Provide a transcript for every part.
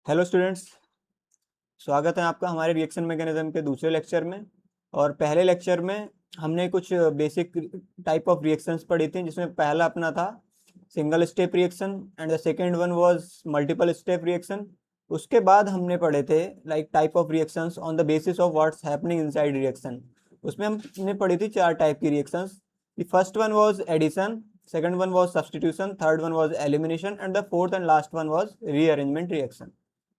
Hello students, स्वागत है आपका हमारे रिएक्शन मैकेनिज्म के दूसरे लेक्चर में। और पहले लेक्चर में हमने कुछ बेसिक टाइप ऑफ रिएक्शंस पढ़ी थी, जिसमें पहला अपना था single step reaction and the second one was multiple step reaction. उसके बाद हमने पढ़े थे like type of reactions on the basis of what's happening inside reaction. उसमें हमने पढ़ी थी 4 टाइप की reactions. The first one was addition, second one was substitution, third one was elimination and the fourth and last one was rearrangement reaction.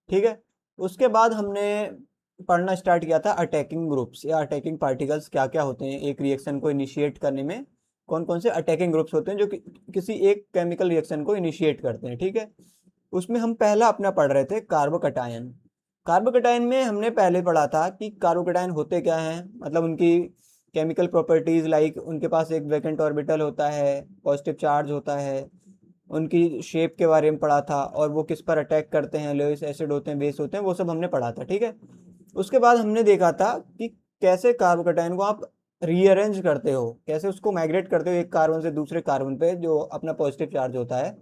ठीक है। उसके बाद हमने पढ़ना स्टार्ट किया था अटैकिंग ग्रुप्स या अटैकिंग पार्टिकल्स क्या क्या होते हैं एक रिएक्शन को इनिशिएट करने में। कौन कौन से अटैकिंग ग्रुप्स होते हैं जो किसी एक केमिकल रिएक्शन को इनिशिएट करते हैं। ठीक है। उसमें हम पहला अपना पढ़ रहे थे कार्बोकटायन। कार्बोकटायन में हमने पहले पढ़ा था कि कार्बोकटायन होते क्या हैं, मतलब उनकी केमिकल प्रॉपर्टीज, लाइक उनके पास एक वैकेंट ऑर्बिटल होता है, पॉजिटिव चार्ज होता है, उनकी शेप के बारे में पढ़ा था और वो किस पर अटैक करते हैं, लोइस एसिड होते हैं, बेस होते हैं, वो सब हमने पढ़ा था। ठीक है। उसके बाद हमने देखा था कि कैसे कार्बोकटायन को आप रीअरेंज करते हो, कैसे उसको माइग्रेट करते हो एक कार्बन से दूसरे कार्बन पे जो अपना पॉजिटिव चार्ज होता है,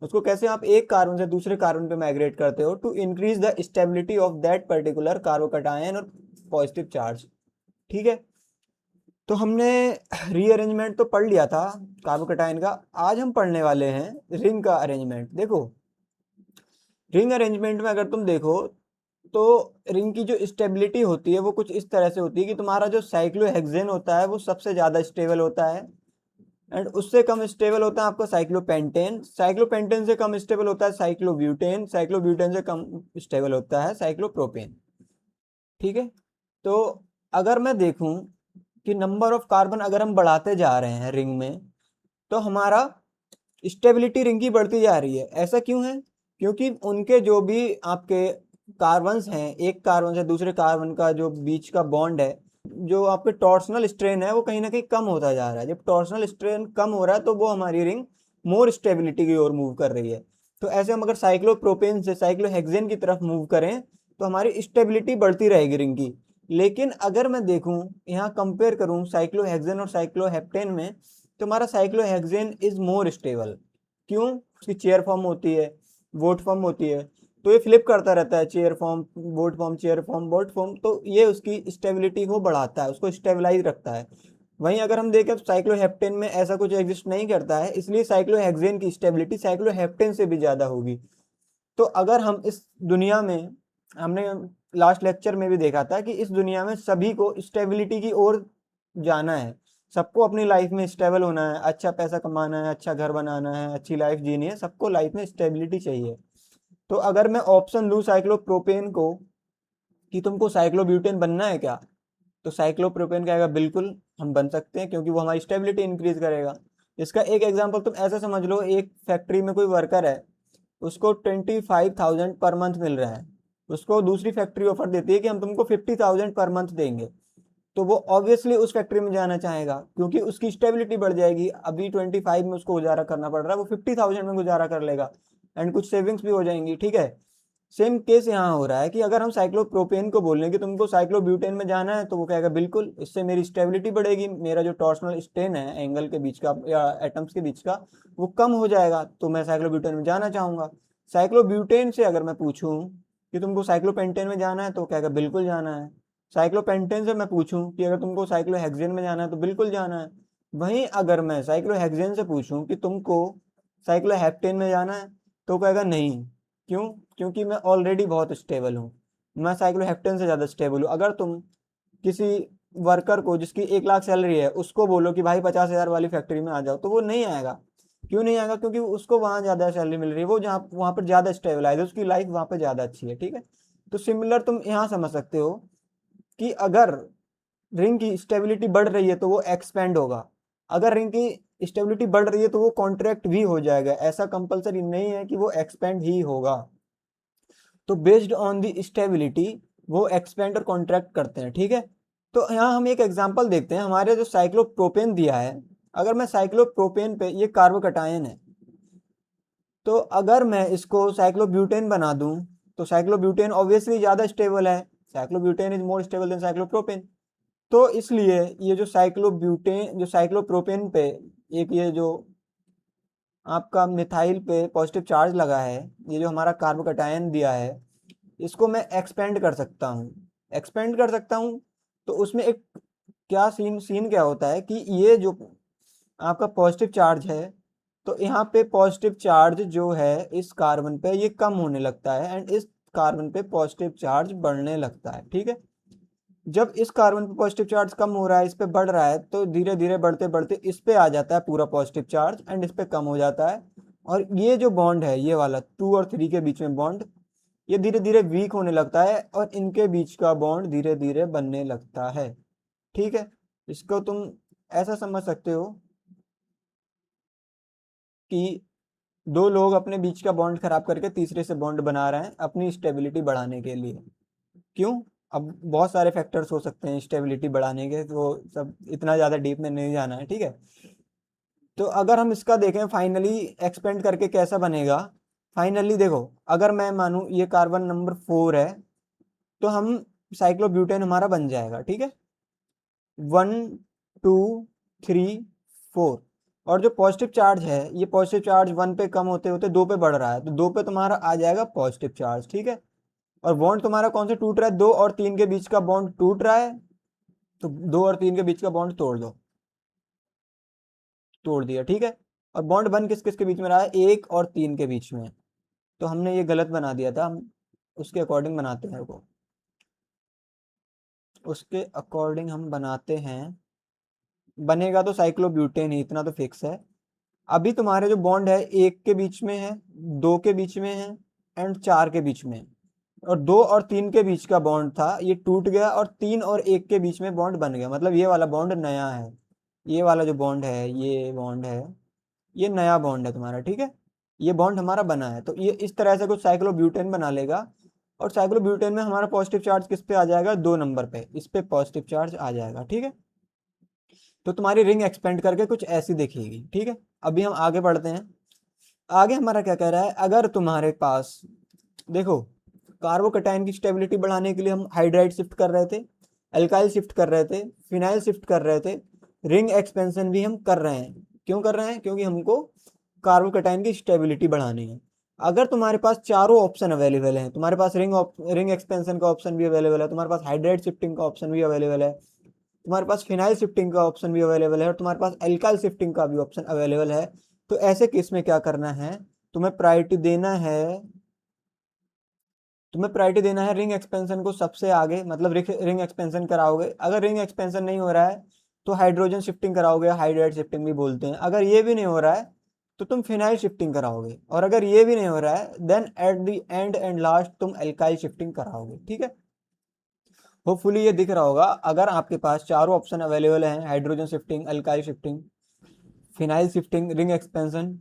उसको कैसे आप एक कार्बन से दूसरे कार्बन पे माइग्रेट करते हो to increase the stability of that particular carbocation और पॉजिटिव चार्ज। ठीक है। तो हमने रीअरेंजमेंट तो पढ़ लिया था कार्बोकटायन का। आज हम पढ़ने वाले हैं रिंग का अरेंजमेंट। देखो, रिंग अरेंजमेंट में अगर तुम देखो तो रिंग की जो स्टेबिलिटी होती है वो कुछ इस तरह से होती है कि तुम्हारा जो साइक्लोहेक्सेन होता है वो सबसे ज़्यादा स्टेबल होता है, एंड उससे कम स्टेबल होता है आपका साइक्लोपेंटेन, साइक्लोपेंटेन से कम स्टेबल होता है साइक्लोब्यूटेन, साइक्लोब्यूटेन से कम स्टेबल होता है साइक्लोप्रोपेन। ठीक है। तो अगर मैं देखूं कि नंबर ऑफ कार्बन अगर हम बढ़ाते जा रहे हैं रिंग में, तो हमारा स्टेबिलिटी रिंग की बढ़ती जा रही है। ऐसा क्यों है? क्योंकि उनके जो भी आपके कार्बन्स हैं, एक कार्बन से दूसरे कार्बन का जो बीच का बॉन्ड है, जो आपके टॉर्सनल स्ट्रेन है वो कहीं ना कहीं कम होता जा रहा है। जब टॉर्सनल स्ट्रेन कम हो रहा है तो वो हमारी रिंग मोर स्टेबिलिटी की ओर मूव कर रही है। तो ऐसे हम अगर साइक्लोप्रोपेन से साइक्लोहेक्सेन की तरफ मूव करें तो हमारी स्टेबिलिटी बढ़ती रहेगी रिंग की। लेकिन अगर मैं देखूं, यहाँ कंपेयर करूं साइक्लोहेक्सेन और साइक्लोहेप्टेन में, तो हमारा साइक्लोहेक्सेन इज मोर स्टेबल। क्यों? उसकी चेयर फॉर्म होती है, वोट फॉर्म होती है, तो ये फ्लिप करता रहता है, chair form vote form, chair form vote form, तो ये उसकी स्टेबिलिटी को बढ़ाता है, उसको स्टेबलाइज रखता है। वहीं अगर हम देखें तो साइक्लोहेप्टेन में ऐसा कुछ एग्जिस्ट नहीं करता है, इसलिए साइक्लोहेक्सेन की स्टेबिलिटी साइक्लोहेप्टेन से भी ज़्यादा होगी। तो अगर हम इस दुनिया में, हमने लास्ट लेक्चर में भी देखा था कि इस दुनिया में सभी को स्टेबिलिटी की ओर जाना है, सबको अपनी लाइफ में स्टेबल होना है, अच्छा पैसा कमाना है, अच्छा घर बनाना है, अच्छी लाइफ जीनी है, सबको लाइफ में स्टेबिलिटी चाहिए। तो अगर मैं ऑप्शन लूँ साइक्लोप्रोपेन को कि तुमको साइक्लोब्यूटेन बनना है क्या, तो साइक्लोप्रोपेन कहेगा बिल्कुल हम बन सकते हैं, क्योंकि वो हमारी स्टेबिलिटी इंक्रीज करेगा। इसका एक एग्जांपल तुम ऐसा समझ लो, एक फैक्ट्री में कोई वर्कर है, उसको 25,000 पर मंथ मिल रहा है, उसको दूसरी फैक्ट्री ऑफर देती है कि हम तुमको 50,000 पर मंथ देंगे, तो वो ऑब्वियसली उस फैक्ट्री में जाना चाहेगा क्योंकि उसकी स्टेबिलिटी बढ़ जाएगी। अभी 25 में उसको गुजारा करना पड़ रहा है, वो 50,000 में गुजारा कर लेगा एंड कुछ सेविंग्स भी हो जाएंगी। ठीक है। सेम केस यहाँ हो रहा है कि अगर हम साइक्लोप्रोपेन को बोल रहे हैं कि तुमको साइक्लोब्यूटेन में जाना है, तो वो कहेगा बिल्कुल, इससे मेरी स्टेबिलिटी बढ़ेगी, मेरा जो टॉर्सनल स्ट्रेन है एंगल के बीच का या एटम्स के बीच का, वो कम हो जाएगा, तो मैं साइक्लोब्यूटेन में जाना चाहूंगा। साइक्लोब्यूटेन से अगर मैं पूछूं कि तुमको साइक्लोपेंटेन में जाना है, तो कहेगा बिल्कुल जाना है। साइक्लोपेंटेन से मैं पूछूं कि अगर तुमको साइक्लोहेक्सेन में जाना है, तो बिल्कुल जाना है। वहीं अगर मैं साइक्लोहेक्सेन से पूछूं कि तुमको साइक्लोहेप्टेन में जाना है, तो कहेगा नहीं। क्यों? क्योंकि मैं ऑलरेडी बहुत स्टेबल हूँ, मैं साइक्लोहेप्टेन से ज़्यादा स्टेबल हूँ। अगर तुम किसी वर्कर को जिसकी 1 लाख सैलरी है उसको बोलो कि भाई 50,000 वाली फैक्ट्री में आ जाओ, तो वो नहीं आएगा। क्यों नहीं आएगा? क्योंकि उसको वहाँ ज़्यादा सैलरी मिल रही है, वो जहाँ वहाँ पर ज़्यादा स्टेबलाइज है, उसकी लाइफ वहाँ पर ज़्यादा अच्छी है। ठीक है। तो सिमिलर तुम यहाँ समझ सकते हो कि अगर रिंग की स्टेबिलिटी बढ़ रही है तो वो एक्सपेंड होगा, अगर रिंग की स्टेबिलिटी बढ़ रही है तो वो कॉन्ट्रैक्ट भी हो जाएगा। ऐसा कंपलसरी नहीं है कि वो एक्सपेंड ही होगा। तो बेस्ड ऑन दी स्टेबिलिटी वो एक्सपेंड और कॉन्ट्रैक्ट करते हैं। ठीक है। तो यहाँ हम एक एग्जांपल देखते हैं, हमारे जो साइक्लोप्रोपेन दिया है, अगर मैं साइक्लोप्रोपेन पे, ये कार्बोकटायन है, तो अगर मैं इसको साइक्लोब्यूटेन बना दूं, तो साइक्लोब्यूटेन ऑब्वियसली ज़्यादा स्टेबल है, cyclobutane is more stable then cyclopropane. तो इसलिए ये जो साइक्लोब्यूटेन, जो साइक्लोप्रोपेन पे एक ये जो आपका मिथाइल पे पॉजिटिव चार्ज लगा है, ये जो हमारा कार्बोकटायन दिया है, इसको मैं एक्सपेंड कर सकता हूँ, एक्सपेंड कर सकता हूँ। तो उसमें एक क्या सीन क्या होता है कि ये जो आपका पॉजिटिव चार्ज है, तो यहाँ पे पॉजिटिव चार्ज जो है इस कार्बन पे ये कम होने लगता है एंड इस कार्बन पे पॉजिटिव चार्ज बढ़ने लगता है। ठीक है, जब इस कार्बन पे पॉजिटिव चार्ज कम हो रहा है, इस पे बढ़ रहा है, तो धीरे धीरे बढ़ते बढ़ते इस पे आ जाता है पूरा पॉजिटिव चार्ज एंड इस पे कम हो जाता है। और ये जो बॉन्ड है, ये वाला 2 और 3 के बीच में बॉन्ड, ये धीरे धीरे वीक होने लगता है और इनके बीच का बॉन्ड धीरे धीरे बनने लगता है। ठीक है, इसको तुम ऐसा समझ सकते हो कि दो लोग अपने बीच का बॉन्ड खराब करके तीसरे से बॉन्ड बना रहे हैं अपनी स्टेबिलिटी बढ़ाने के लिए। क्यों? अब बहुत सारे फैक्टर्स हो सकते हैं स्टेबिलिटी बढ़ाने के, तो सब इतना ज़्यादा डीप में नहीं जाना है। ठीक है, तो अगर हम इसका देखें फाइनली एक्सपेंड करके कैसा बनेगा। फाइनली देखो, अगर मैं मानूं ये कार्बन नंबर 4 है, तो हम साइक्लोब्यूटेन हमारा बन जाएगा। ठीक है, 1 2 3 4। और जो पॉजिटिव चार्ज है, ये पॉजिटिव चार्ज 1 पे कम होते होते 2 पे बढ़ रहा है, तो 2 पे तुम्हारा आ जाएगा पॉजिटिव चार्ज। ठीक है, और बॉन्ड तुम्हारा कौन से टूट रहा है, 2 और 3 के बीच का बॉन्ड टूट रहा है, तो 2 और 3 के बीच का बॉन्ड तोड़ दो, तोड़ दिया। ठीक है, और बॉन्ड बन किस किस के बीच में रहा है, 1 और 3 के बीच में। तो हमने ये गलत बना दिया था, हम उसके अकॉर्डिंग बनाते हैं को, उसके अकॉर्डिंग हम बनाते हैं। बनेगा तो साइक्लोब्यूटेन ही, इतना तो फिक्स है। अभी तुम्हारे जो बॉन्ड है 1 के बीच में है, 2 के बीच में है एंड 4 के बीच में, और 2 और 3 के बीच का बॉन्ड था, ये टूट गया और 3 और 1 के बीच में बॉन्ड बन गया। मतलब ये वाला बॉन्ड नया है, ये वाला जो बॉन्ड है, ये बॉन्ड है, ये नया बॉन्ड है तुम्हारा। ठीक है, ये बॉन्ड हमारा बना है, तो ये इस तरह से कुछ साइक्लोब्यूटेन बना लेगा। और साइक्लोब्यूटेन में हमारा पॉजिटिव चार्ज किस पे आ जाएगा, 2 नंबर पे, इस पे पॉजिटिव चार्ज आ जाएगा। ठीक है, तो तुम्हारी रिंग एक्सपेंड करके कुछ ऐसी दिखेगी। ठीक है, अभी हम आगे बढ़ते हैं। आगे हमारा क्या कह रहा है, अगर तुम्हारे पास देखो, कार्बोकैटायन की स्टेबिलिटी बढ़ाने के लिए हम हाइड्राइड शिफ्ट कर रहे थे, अल्काइल शिफ्ट कर रहे थे, फिनाइल शिफ्ट कर रहे थे, रिंग एक्सपेंशन भी हम कर रहे हैं। क्यों कर रहे हैं? क्योंकि हमको कार्बोकैटायन की स्टेबिलिटी बढ़ानी है। अगर तुम्हारे पास चारों ऑप्शन अवेलेबल हैं, तुम्हारे पास रिंग एक्सपेंशन का ऑप्शन भी अवेलेबल है, तुम्हारे पास हाइड्राइड शिफ्टिंग का ऑप्शन भी अवेलेबल है, तुम्हारे पास फिनाइल शिफ्टिंग का ऑप्शन भी अवेलेबल है, और तुम्हारे पास एल्काइल शिफ्टिंग का भी ऑप्शन अवेलेबल है, तो ऐसे केस में क्या करना है, तुम्हें प्रायोरिटी देना है, तुम्हें प्रायोरिटी देना है रिंग एक्सपेंशन को सबसे आगे। मतलब रिंग एक्सपेंशन कराओगे, अगर रिंग एक्सपेंशन नहीं हो रहा है तो हाइड्रोजन शिफ्टिंग कराओगे, हाइड्राइड शिफ्टिंग भी बोलते हैं। अगर ये भी नहीं हो रहा है तो तुम फिनाइल शिफ्टिंग कराओगे, और अगर ये भी नहीं हो रहा है then at the end and last तुम एल्काइल शिफ्टिंग कराओगे। ठीक है, होपफुली ये दिख रहा होगा। अगर आपके पास चारों ऑप्शन अवेलेबल हैं, hydrogen shifting, alkyl shifting, phenyl shifting, ring expansion,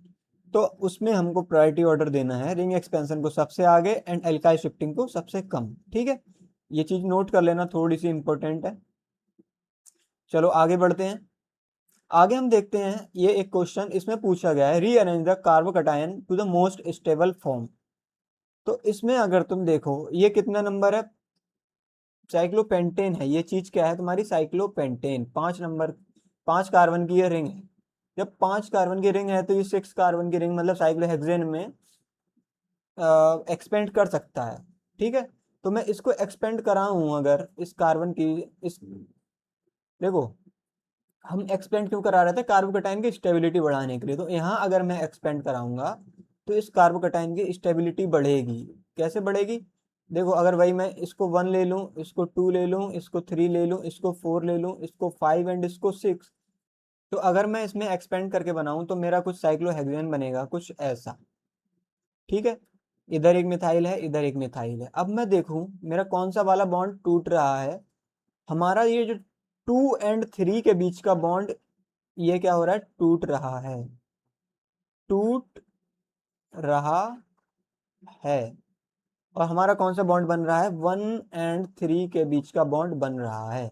तो उसमें हमको प्रायोरिटी ऑर्डर देना है रिंग एक्सपेंशन को सबसे आगे एंड एल्काइल शिफ्टिंग को सबसे कम। ठीक है, ये चीज नोट कर लेना, थोड़ी सी इंपॉर्टेंट है। चलो आगे बढ़ते हैं। आगे हम देखते हैं, ये एक क्वेश्चन इसमें पूछा गया है, rearrange the carbocation to the most stable form. तो इसमें अगर तुम देखो, ये कितना नंबर है, साइक्लोपेंटेन है। ये चीज क्या है तुम्हारी, साइक्लोपेंटेन, 5 नंबर, 5 कार्बन की ये रिंग है। जब 5 कार्बन की रिंग है तो ये 6 कार्बन की रिंग मतलब साइक्लोहेक्सेन में एक्सपेंड कर सकता है। ठीक है, तो मैं इसको एक्सपेंड कराऊं अगर इस कार्बन की, इस देखो, हम एक्सपेंड क्यों करा रहे थे, कार्बोकैटायन की स्टेबिलिटी बढ़ाने के लिए। तो यहाँ अगर मैं एक्सपेंड कराऊंगा तो इस कार्बोकैटायन की स्टेबिलिटी बढ़ेगी। कैसे बढ़ेगी? देखो, अगर भाई मैं इसको 1 ले लूँ, इसको 2 ले लूँ, इसको 3 ले लूँ, इसको 4 ले लूँ, इसको 5 एंड इसको 6, तो अगर मैं इसमें एक्सपेंड करके बनाऊं तो मेरा कुछ साइक्लोहेक्सेन बनेगा, कुछ ऐसा। ठीक है, इधर एक मिथाइल है, इधर एक मिथाइल है। अब मैं देखूं मेरा कौन सा वाला बॉन्ड टूट रहा है, हमारा ये जो 2 एंड 3 के बीच का बॉन्ड, ये क्या हो रहा है, टूट रहा है, टूट रहा है। और हमारा कौन सा बॉन्ड बन रहा है, 1 एंड 3 के बीच का बॉन्ड बन रहा है।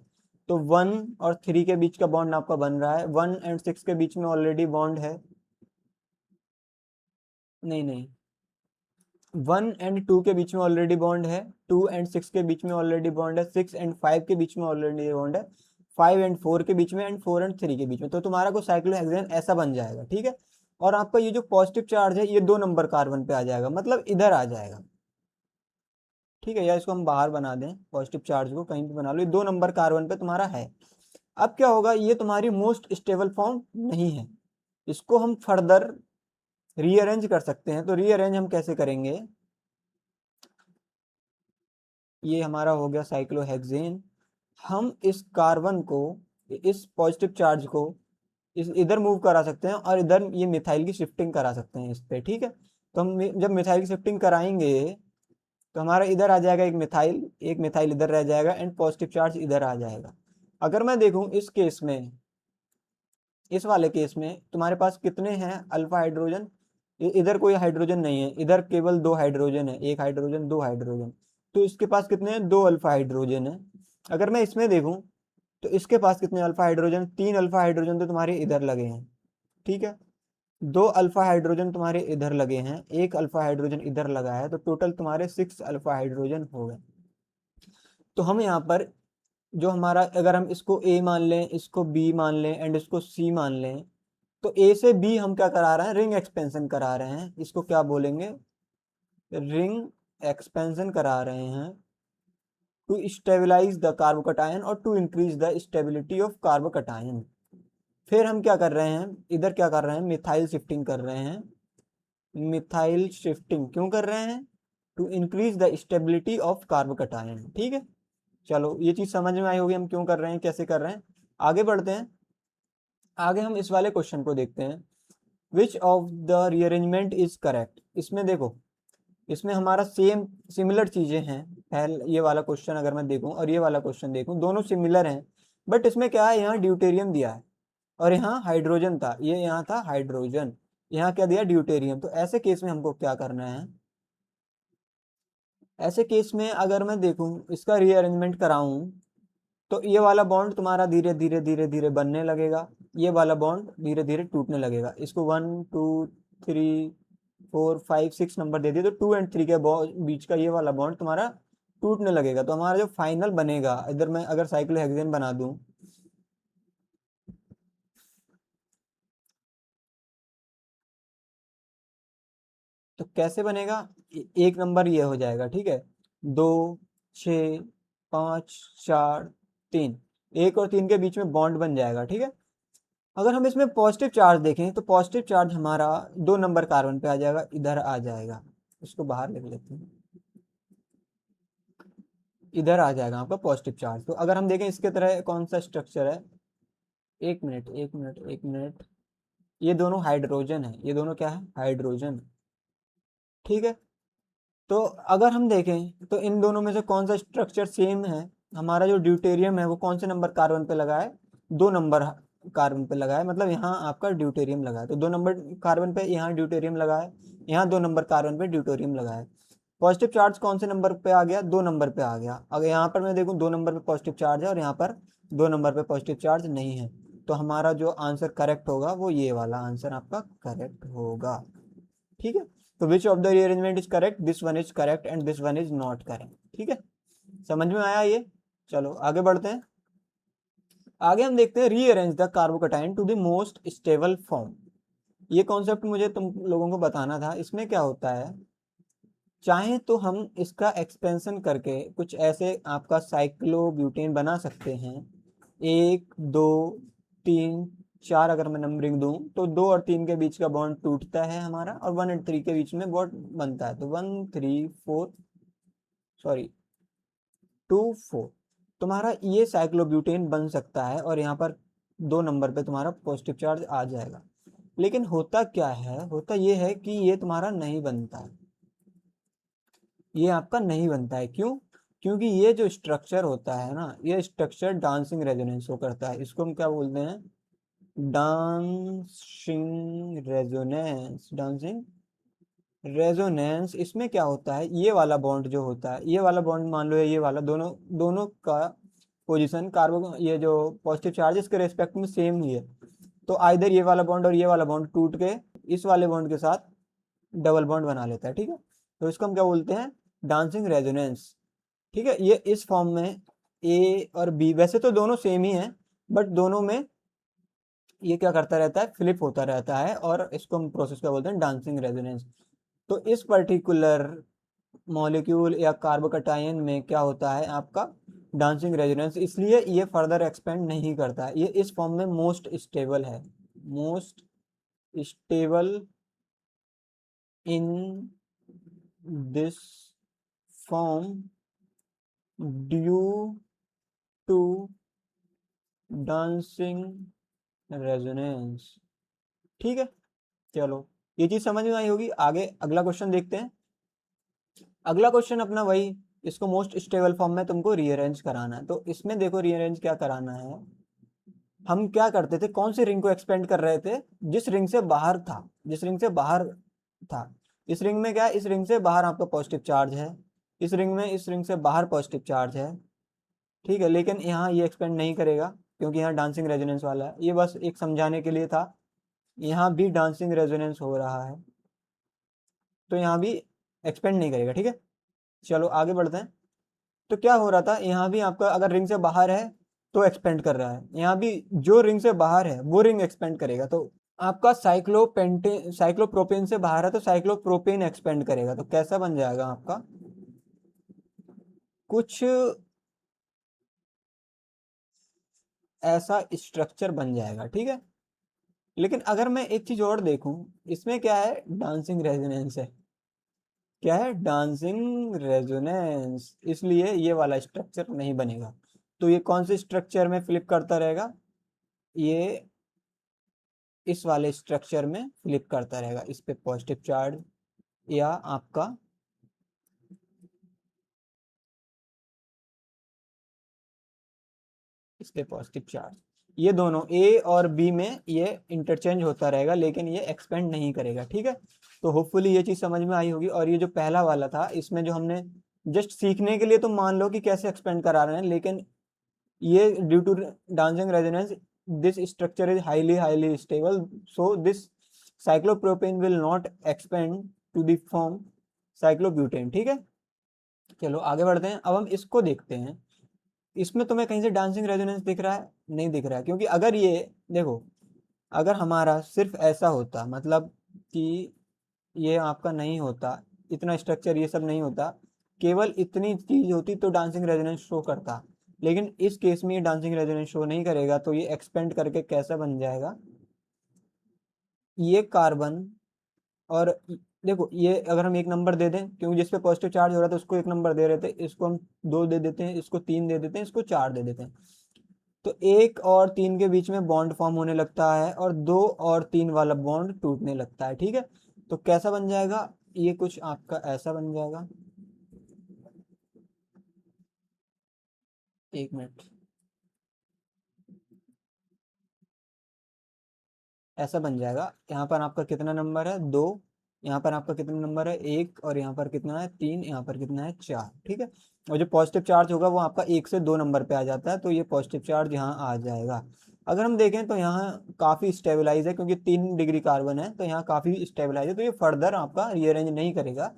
तो 1 और 3 के बीच का बॉन्ड आपका बन रहा है, 1 एंड 6 के बीच में ऑलरेडी बॉन्ड है, नहीं नहीं, 1 एंड 2 के बीच में ऑलरेडी बॉन्ड है, 2 एंड 6 के बीच में ऑलरेडी बॉन्ड है, 6 एंड 5 के बीच में ऑलरेडी बॉन्ड है, 5 एंड 4 के बीच में एंड 4 एंड 3 के बीच में। तो तुम्हारा को साइक्लोहेक्सेन ऐसा बन जाएगा। ठीक है, और आपका ये जो पॉजिटिव चार्ज है ये 2 नंबर कार्बन पे आ जाएगा, मतलब इधर आ जाएगा। ठीक है, या इसको हम बाहर बना दें, पॉजिटिव चार्ज को कहीं भी बना लो, ये 2 नंबर कार्बन पे तुम्हारा है। अब क्या होगा, ये तुम्हारी मोस्ट स्टेबल फॉर्म नहीं है, इसको हम फर्दर रीअरेंज कर सकते हैं। तो रीअरेंज हम कैसे करेंगे, ये हमारा हो गया साइक्लोहेक्सेन, हम इस कार्बन को, इस पॉजिटिव चार्ज को इस इधर मूव करा सकते हैं और इधर ये मिथाइल की शिफ्टिंग करा सकते हैं इस पे, ठीक है। तो हम जब मिथाइल की शिफ्टिंग कराएंगे तो हमारा इधर आ जाएगा एक मिथाइल इधर रह जाएगा एंड पॉजिटिव चार्ज इधर आ जाएगा। अगर मैं देखूं इस केस में, इस वाले केस में तुम्हारे पास कितने हैं अल्फा हाइड्रोजन, इधर कोई हाइड्रोजन नहीं है, इधर केवल 2 हाइड्रोजन है, 1 हाइड्रोजन 2 हाइड्रोजन, तो इसके पास कितने हैं, 2 अल्फा हाइड्रोजन है। अगर मैं इसमें देखूं तो इसके पास कितने अल्फा हाइड्रोजन, 3 अल्फा हाइड्रोजन तो तुम्हारे इधर लगे हैं, ठीक है। 2 अल्फा हाइड्रोजन तुम्हारे इधर लगे हैं, 1 अल्फा हाइड्रोजन इधर लगा है, तो टोटल तुम्हारे 6 अल्फा हाइड्रोजन हो गए। तो हम यहाँ पर जो हमारा, अगर हम इसको ए मान लें, इसको बी मान लें एंड इसको सी मान लें, तो ए से बी हम क्या करा रहे हैं, रिंग एक्सपेंशन करा रहे हैं, इसको क्या बोलेंगे, रिंग एक्सपेंशन करा रहे हैं टू स्टेबलाइज द कार्बोकटायन और to increase the stability of carbocation. फिर हम क्या कर रहे हैं, इधर क्या कर रहे हैं, मिथाइल शिफ्टिंग कर रहे हैं। मिथाइल शिफ्टिंग क्यों कर रहे हैं, to increase the stability of carbocation, ठीक है। चलो ये चीज समझ में आई होगी हम क्यों कर रहे हैं, कैसे कर रहे हैं। आगे बढ़ते हैं, आगे हम इस वाले क्वेश्चन को देखते हैं, which of the rearrangement is correct. इसमें देखो, इसमें हमारा सेम सिमिलर चीजें हैं, ये वाला क्वेश्चन अगर मैं देखूं और ये वाला क्वेश्चन देखूं, दोनों सिमिलर हैं, बट इसमें क्या है, यहाँ ड्यूटेरियम दिया है और यहाँ हाइड्रोजन था, ये यहाँ था हाइड्रोजन, यहाँ क्या दिया, ड्यूटेरियम। तो ऐसे केस में हमको क्या करना है, ऐसे केस में अगर मैं देखूं इसका रीअरेंजमेंट कराऊं, तो ये वाला बॉन्ड तुम्हारा धीरे धीरे धीरे धीरे बनने लगेगा, ये वाला बॉन्ड धीरे धीरे टूटने लगेगा। इसको 1 2 3 4 5 6 नंबर दे दिए, तो 2 एंड 3 के बीच का ये वाला बॉन्ड तुम्हारा टूटने लगेगा। तो हमारा जो फाइनल बनेगा, इधर मैं अगर साइक्लोहेक्सेन बना दूं, तो कैसे बनेगा, एक नंबर ये हो जाएगा, ठीक है, 2 6 5 4 3, 1 और 3 के बीच में बॉन्ड बन जाएगा, ठीक है। अगर हम इसमें पॉजिटिव चार्ज देखें तो पॉजिटिव चार्ज हमारा 2 नंबर कार्बन पे आ जाएगा, इधर आ जाएगा, इसको बाहर लिख लेते हैं, इधर आ जाएगा आपका पॉजिटिव चार्ज। तो अगर हम देखें इसके तरह कौन सा स्ट्रक्चर है, एक मिनट एक मिनट एक मिनट, ये दोनों हाइड्रोजन है, ये दोनों क्या है, हाइड्रोजन, ठीक है। तो अगर हम देखें तो इन दोनों में से कौन सा स्ट्रक्चर सेम है, हमारा जो ड्यूटेरियम है वो कौन से नंबर कार्बन पे लगा है, 2 नंबर कार्बन पे लगा है, मतलब यहाँ आपका ड्यूटेरियम लगा है, तो 2 नंबर कार्बन पे यहाँ ड्यूटेरियम लगा है, यहाँ 2 नंबर कार्बन पे ड्यूटेरियम लगा है। पॉजिटिव चार्ज कौन से नंबर पे आ गया, 2 नंबर पे आ गया। अगर यहाँ पर मैं देखूँ 2 नंबर पे पॉजिटिव चार्ज है और यहाँ पर 2 नंबर पे पॉजिटिव चार्ज नहीं है, तो हमारा जो आंसर करेक्ट होगा वो ये वाला आंसर आपका करेक्ट होगा, ठीक है। तो which of the rearrangement is correct, this one is correct and this one is not correct, ठीक है। समझ में आया ये, चलो आगे बढ़ते हैं। आगे हम देखते हैं rearrange the carbocation to the most stable form. ये कॉन्सेप्ट मुझे तुम लोगों को बताना था। इसमें क्या होता है, चाहे तो हम इसका एक्सपेंशन करके कुछ ऐसे आपका साइक्लोब्यूटेन बना सकते हैं, 1 2 3 4 अगर मैं नंबरिंग दूं तो 2 और 3 के बीच का बॉन्ड टूटता है हमारा और 1 और 3 के बीच में बॉन्ड बनता है, तो 1 3 4 सॉरी 2 4 तुम्हारा ये साइक्लोब्यूटेन बन सकता है और यहाँ पर 2 नंबर पे तुम्हारा पॉजिटिव चार्ज आ जाएगा। लेकिन होता क्या है, होता ये है कि ये तुम्हारा नहीं बनता है, ये आपका नहीं बनता है, क्यों, क्योंकि ये जो स्ट्रक्चर होता है ना, ये स्ट्रक्चर डांसिंग रेजोनेंस शो करता है, इसको हम क्या बोलते हैं, डांसिंग रेजोनेंस, डांसिंग रेजोनेंस। इसमें क्या होता है, ये वाला बॉन्ड जो होता है, ये वाला बॉन्ड मान लो ये वाला, दोनों दोनों का पोजीशन कार्बन, ये जो पॉजिटिव चार्जेस के रेस्पेक्ट में सेम ही है, तो आइधर ये वाला बॉन्ड और ये वाला बॉन्ड टूट के इस वाले बॉन्ड के साथ डबल बॉन्ड बना लेता है, ठीक है। तो इसको हम क्या बोलते हैं, डांसिंग रेजोनेंस, ठीक है। ये इस फॉर्म में ए और बी वैसे तो दोनों सेम ही हैं, बट दोनों में ये क्या करता रहता है, फ्लिप होता रहता है और इसको हम प्रोसेस क्या बोलते हैं, डांसिंग रेजोनेंस। तो इस पर्टिकुलर मॉलिक्यूल या कार्बोकैटायन में क्या होता है आपका डांसिंग रेजोनेंस, इसलिए ये फर्दर एक्सपेंड नहीं करता है। ये इस फॉर्म में मोस्ट स्टेबल है, most stable in this form due to dancing resonance. ठीक है, चलो ये चीज समझ में आई होगी। आगे अगला क्वेश्चन देखते हैं। अगला क्वेश्चन अपना वही, इसको मोस्ट स्टेबल फॉर्म में तुमको रीअरेंज कराना है। तो इसमें देखो रीअरेंज क्या कराना है, हम क्या करते थे, कौन सी रिंग को एक्सपेंड कर रहे थे, जिस रिंग से बाहर था, जिस रिंग से बाहर था। इस रिंग में क्या है, इस रिंग से बाहर आपका पॉजिटिव चार्ज है, इस रिंग में, इस रिंग से बाहर पॉजिटिव चार्ज है। ठीक है, लेकिन यहाँ ये एक्सपेंड नहीं करेगा क्योंकि यहाँ डांसिंग रेजोनेंस वाला है। ये बस एक समझाने के लिए था। यहाँ भी डांसिंग रेजोनेंस हो रहा है तो यहाँ भी एक्सपेंड नहीं करेगा। ठीक है, चलो आगे बढ़ते हैं। तो क्या हो रहा था, यहाँ भी आपका अगर रिंग से बाहर है तो एक्सपेंड कर रहा है, यहाँ भी जो रिंग से बाहर है वो रिंग एक्सपेंड करेगा। तो आपका साइक्लोप्रोपेन से बाहर है तो साइक्लोप्रोपेन एक्सपेंड करेगा। तो कैसा बन जाएगा आपका, कुछ ऐसा स्ट्रक्चर बन जाएगा। ठीक है, लेकिन अगर मैं एक चीज और देखूं, इसमें क्या है, डांसिंग रेजोनेंस है। क्या है, डांसिंग रेजोनेंस, इसलिए ये वाला स्ट्रक्चर नहीं बनेगा। तो ये कौन से स्ट्रक्चर में फ्लिप करता रहेगा, ये इस वाले स्ट्रक्चर में फ्लिप करता रहेगा। इस पे पॉजिटिव चार्ज या आपका इस पे पॉजिटिव चार्ज, ये दोनों ए और बी में ये इंटरचेंज होता रहेगा, लेकिन ये एक्सपेंड नहीं करेगा। ठीक है, तो होपफुली ये चीज समझ में आई होगी। और ये जो पहला वाला था, इसमें जो हमने जस्ट सीखने के लिए तो मान लो कि कैसे एक्सपेंड करा रहे हैं, लेकिन ये due to dancing resonance this structure is highly highly stable, so this cyclopropane will not expand to the form cyclobutane. ठीक है, चलो आगे बढ़ते हैं। अब हम इसको देखते हैं, इसमें तुम्हें कहीं से डांसिंग रेजोनेंस दिख रहा है, नहीं दिख रहा है, क्योंकि अगर ये देखो, अगर हमारा सिर्फ ऐसा होता, मतलब कि ये आपका नहीं होता, इतना स्ट्रक्चर ये सब नहीं होता, केवल इतनी चीज होती तो डांसिंग रेजोनेंस शो करता। लेकिन इस केस में ये डांसिंग रेजोनेंस शो नहीं करेगा, तो ये एक्सपेंड करके कैसा बन जाएगा, ये कार्बन और देखो, ये अगर हम एक नंबर दे दें, क्योंकि जिस पे पॉजिटिव चार्ज हो रहा था उसको एक नंबर दे रहे थे, इसको हम 2 दे देते हैं, इसको 3 दे देते हैं, इसको 4 दे देते हैं। तो 1 और 3 के बीच में बॉन्ड फॉर्म होने लगता है और 2 और 3 वाला बॉन्ड टूटने लगता है। ठीक है, तो कैसा बन जाएगा, ये कुछ आपका ऐसा बन जाएगा, एक मिनट, ऐसा बन जाएगा। यहाँ पर आपका कितना नंबर है, 2, यहाँ पर आपका कितना नंबर है, 1, और यहाँ पर कितना है, 3, यहाँ पर कितना है, 4। ठीक है, और जो पॉजिटिव चार्ज होगा वो आपका 1 से 2 नंबर पे आ जाता है, तो ये पॉजिटिव चार्ज यहाँ आ जाएगा। अगर हम देखें तो यहाँ काफ़ी स्टेबलाइज है, क्योंकि 3 डिग्री कार्बन है, तो यहाँ काफ़ी स्टेबलाइज है, तो ये फर्दर आपका रीअरेंज नहीं करेगा,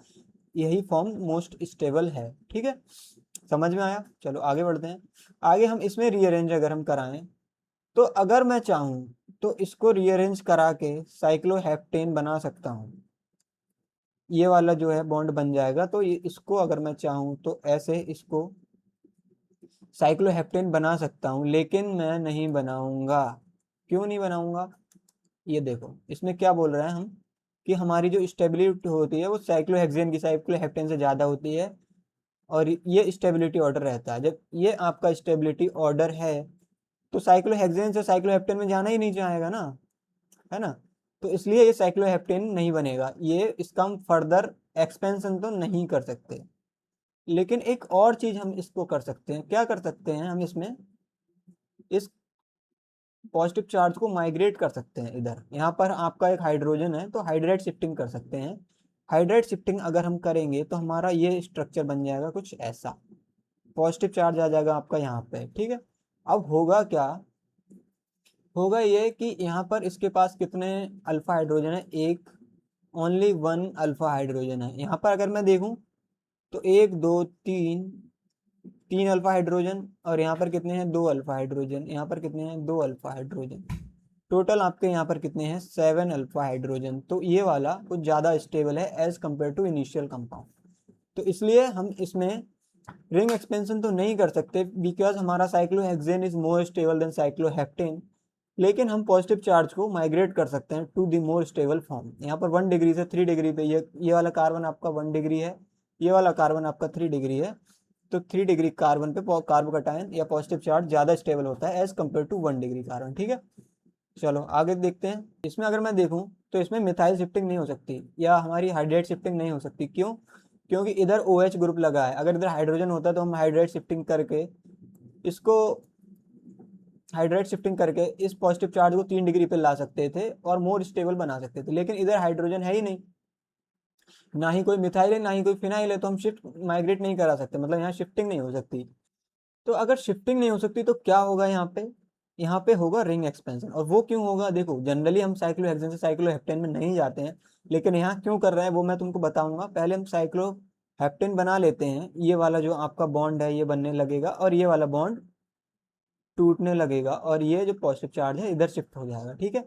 यही फॉर्म मोस्ट स्टेबल है। ठीक है, समझ में आया। चलो आगे बढ़ते हैं। आगे हम इसमें रीअरेंज अगर हम कराएं, तो अगर मैं चाहूं तो इसको रीअरेंज करा के साइक्लोहेप्टेन बना सकता हूं। ये वाला जो है बॉन्ड बन जाएगा, तो ये इसको अगर मैं चाहूं तो ऐसे इसको साइक्लोहेप्टेन बना सकता हूं, लेकिन मैं नहीं बनाऊंगा। क्यों नहीं बनाऊंगा, ये देखो इसमें क्या बोल रहे हैं हम, कि हमारी जो स्टेबिलिटी होती है वो साइक्लोहेक्सेन की साइक्लोहेप्टेन से ज़्यादा होती है, और ये स्टेबिलिटी ऑर्डर रहता है। जब ये आपका स्टेबिलिटी ऑर्डर है तो साइक्लोहेक्सेन से साइक्लोहेप्टेन में जाना ही नहीं चाहेगा ना, है ना। तो इसलिए ये साइक्लोहेप्टेन नहीं बनेगा, ये इसका हम फर्दर एक्सपेंशन तो नहीं कर सकते। लेकिन एक और चीज हम इसको कर सकते हैं, क्या कर सकते हैं, हम इसमें इस पॉजिटिव चार्ज को माइग्रेट कर सकते हैं इधर। यहाँ पर आपका एक हाइड्रोजन है तो हाइड्राइड शिफ्टिंग कर सकते हैं। हाइड्राइड शिफ्टिंग अगर हम करेंगे तो हमारा ये स्ट्रक्चर बन जाएगा कुछ ऐसा, पॉजिटिव चार्ज आ जाएगा आपका यहाँ पे। ठीक है, अब होगा क्या, होगा ये कि यहाँ पर इसके पास कितने अल्फा हाइड्रोजन है, एक, ओनली 1 अल्फा हाइड्रोजन है। यहाँ पर अगर मैं देखूं तो 1 2 3, 3 अल्फा हाइड्रोजन, और यहाँ पर कितने हैं, 2 अल्फा हाइड्रोजन, यहाँ पर कितने हैं, 2 अल्फा हाइड्रोजन। टोटल आपके यहाँ पर कितने हैं, 7 अल्फा हाइड्रोजन। तो ये वाला कुछ ज़्यादा स्टेबल है as compare to initial compound. तो इसलिए हम इसमें रिंग एक्सपेंशन तो नहीं कर सकते बिकॉज हमारा cyclohexane is more stable than cycloheptane, लेकिन हम पॉजिटिव चार्ज को माइग्रेट कर सकते हैं to the more stable form. यहाँ पर 1 डिग्री से 3 डिग्री पे ये वाला कार्बन आपका 1 डिग्री है, ये वाला कार्बन आपका 3 डिग्री है, तो 3 डिग्री कार्बन पे कार्बोकैटायन या पॉजिटिव चार्ज ज़्यादा स्टेबल होता है as compare to 1 degree carbon. ठीक है, चलो आगे देखते हैं। इसमें अगर मैं देखूँ तो इसमें मिथाइल शिफ्टिंग नहीं हो सकती या हमारी हाइड्रेट शिफ्टिंग नहीं हो सकती। क्यों? क्योंकि इधर OH ग्रुप लगा है। अगर इधर हाइड्रोजन होता तो हम हाइड्रेट शिफ्टिंग करके इसको हाइड्रेट शिफ्टिंग करके इस पॉजिटिव चार्ज को 3 डिग्री पे ला सकते थे और मोर स्टेबल बना सकते थे, लेकिन इधर हाइड्रोजन है ही नहीं, ना ही कोई मिथाइल है ना ही कोई फिनाइल है, तो हम शिफ्ट माइग्रेट नहीं करा सकते, मतलब यहाँ शिफ्टिंग नहीं हो सकती। तो अगर शिफ्टिंग नहीं हो सकती तो क्या होगा यहाँ पे होगा रिंग एक्सपेंशन। और वो क्यों होगा? देखो जनरली हम साइक्लोहेक्सेन से साइक्लोहेप्टेन में नहीं जाते हैं, लेकिन यहाँ क्यों कर रहे हैं वो मैं तुमको बताऊंगा। पहले हम साइक्लोहेप्टेन बना लेते हैं, ये वाला जो आपका बॉन्ड है ये बनने लगेगा और ये वाला बॉन्ड टूटने लगेगा और ये जो पॉजिटिव चार्ज है इधर शिफ्ट हो जाएगा। ठीक है,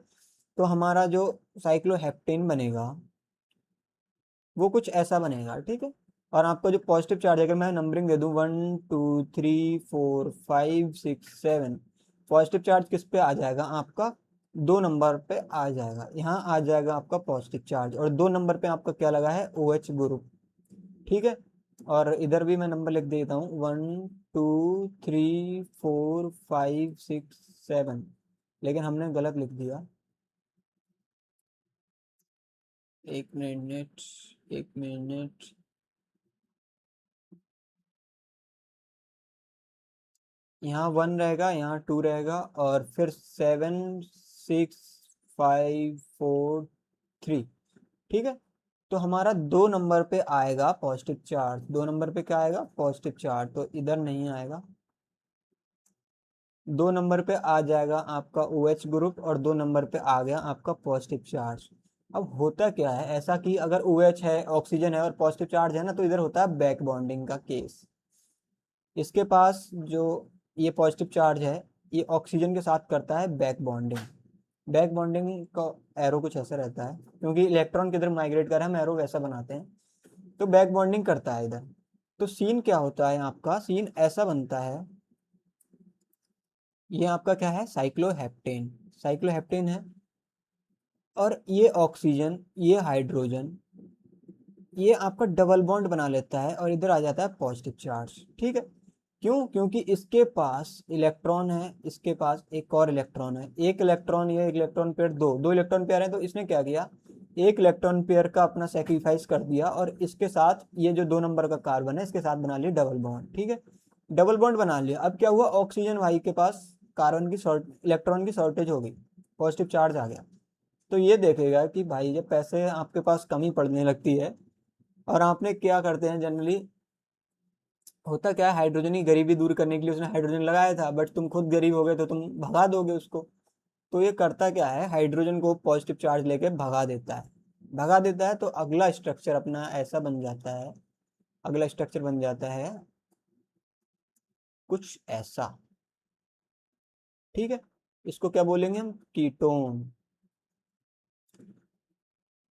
तो हमारा जो साइक्लोहेप्टेन बनेगा वो कुछ ऐसा बनेगा। ठीक है, और आपका जो पॉजिटिव चार्ज है, अगर मैं नंबरिंग दे दूं 1 2 3 4 5 6 7, पॉजिटिव चार्ज किस पे आ जाएगा आपका? 2 नंबर पे आ जाएगा, यहाँ आ जाएगा आपका पॉजिटिव चार्ज, और 2 नंबर पे आपका क्या लगा है? OH group. ठीक है, और इधर भी मैं नंबर लिख देता हूँ 1 2 3 4 5 6 7, लेकिन हमने गलत लिख दिया। एक मिनट, एक मिनट, यहाँ 1 रहेगा, यहाँ 2 रहेगा, और फिर 7 6 5 4 3। ठीक है, तो हमारा 2 नंबर पे आएगा पॉजिटिव चार्ज। 2 नंबर पे क्या आएगा? पॉजिटिव चार्ज, तो इधर नहीं आएगा। 2 नंबर पे आ जाएगा आपका OH ग्रुप और 2 नंबर पे आ गया आपका पॉजिटिव चार्ज। अब होता क्या है ऐसा कि अगर OH है, ऑक्सीजन है और पॉजिटिव चार्ज है ना, तो इधर होता है बैक बॉन्डिंग का केस। इसके पास जो ये पॉजिटिव चार्ज है ये ऑक्सीजन के साथ करता है बैक बॉन्डिंग। बैक बॉन्डिंग का एरो कुछ ऐसा रहता है, क्योंकि इलेक्ट्रॉन किधर माइग्रेट कर रहा है हम एरो वैसा बनाते हैं, तो बैक बॉन्डिंग करता है इधर। तो सीन क्या होता है? आपका सीन ऐसा बनता है, ये आपका क्या है? साइक्लोहेप्टेन। साइक्लोहेप्टेन है, और ये ऑक्सीजन, ये हाइड्रोजन, ये आपका डबल बॉन्ड बना लेता है और इधर आ जाता है पॉजिटिव चार्ज। ठीक है, क्यों? क्योंकि इसके पास इलेक्ट्रॉन है, इसके पास एक और इलेक्ट्रॉन है, एक इलेक्ट्रॉन, ये एक इलेक्ट्रॉन पेयर, दो इलेक्ट्रॉन पेयर है, तो इसने क्या किया? एक इलेक्ट्रॉन पेयर का अपना सेक्रीफाइस कर दिया और इसके साथ ये जो 2 नंबर का कार्बन है इसके साथ बना लिया डबल बॉन्ड। ठीक है, डबल बॉन्ड बना लिया। अब क्या हुआ? ऑक्सीजन भाई के पास कार्बन की इलेक्ट्रॉन की शॉर्टेज हो गई, पॉजिटिव चार्ज आ गया। तो ये देखेगा कि भाई जब पैसे आपके पास कमी पड़ने लगती है, और आपने क्या करते हैं जनरली, होता क्या है, हाइड्रोजन की गरीबी दूर करने के लिए उसने हाइड्रोजन लगाया था, बट तुम खुद गरीब हो गए तो तुम भगा दोगे उसको। तो ये करता क्या है? हाइड्रोजन को पॉजिटिव चार्ज लेके भगा देता है। भगा देता है तो अगला स्ट्रक्चर अपना ऐसा बन जाता है, अगला स्ट्रक्चर बन जाता है कुछ ऐसा। ठीक है, इसको क्या बोलेंगे हम? कीटोन।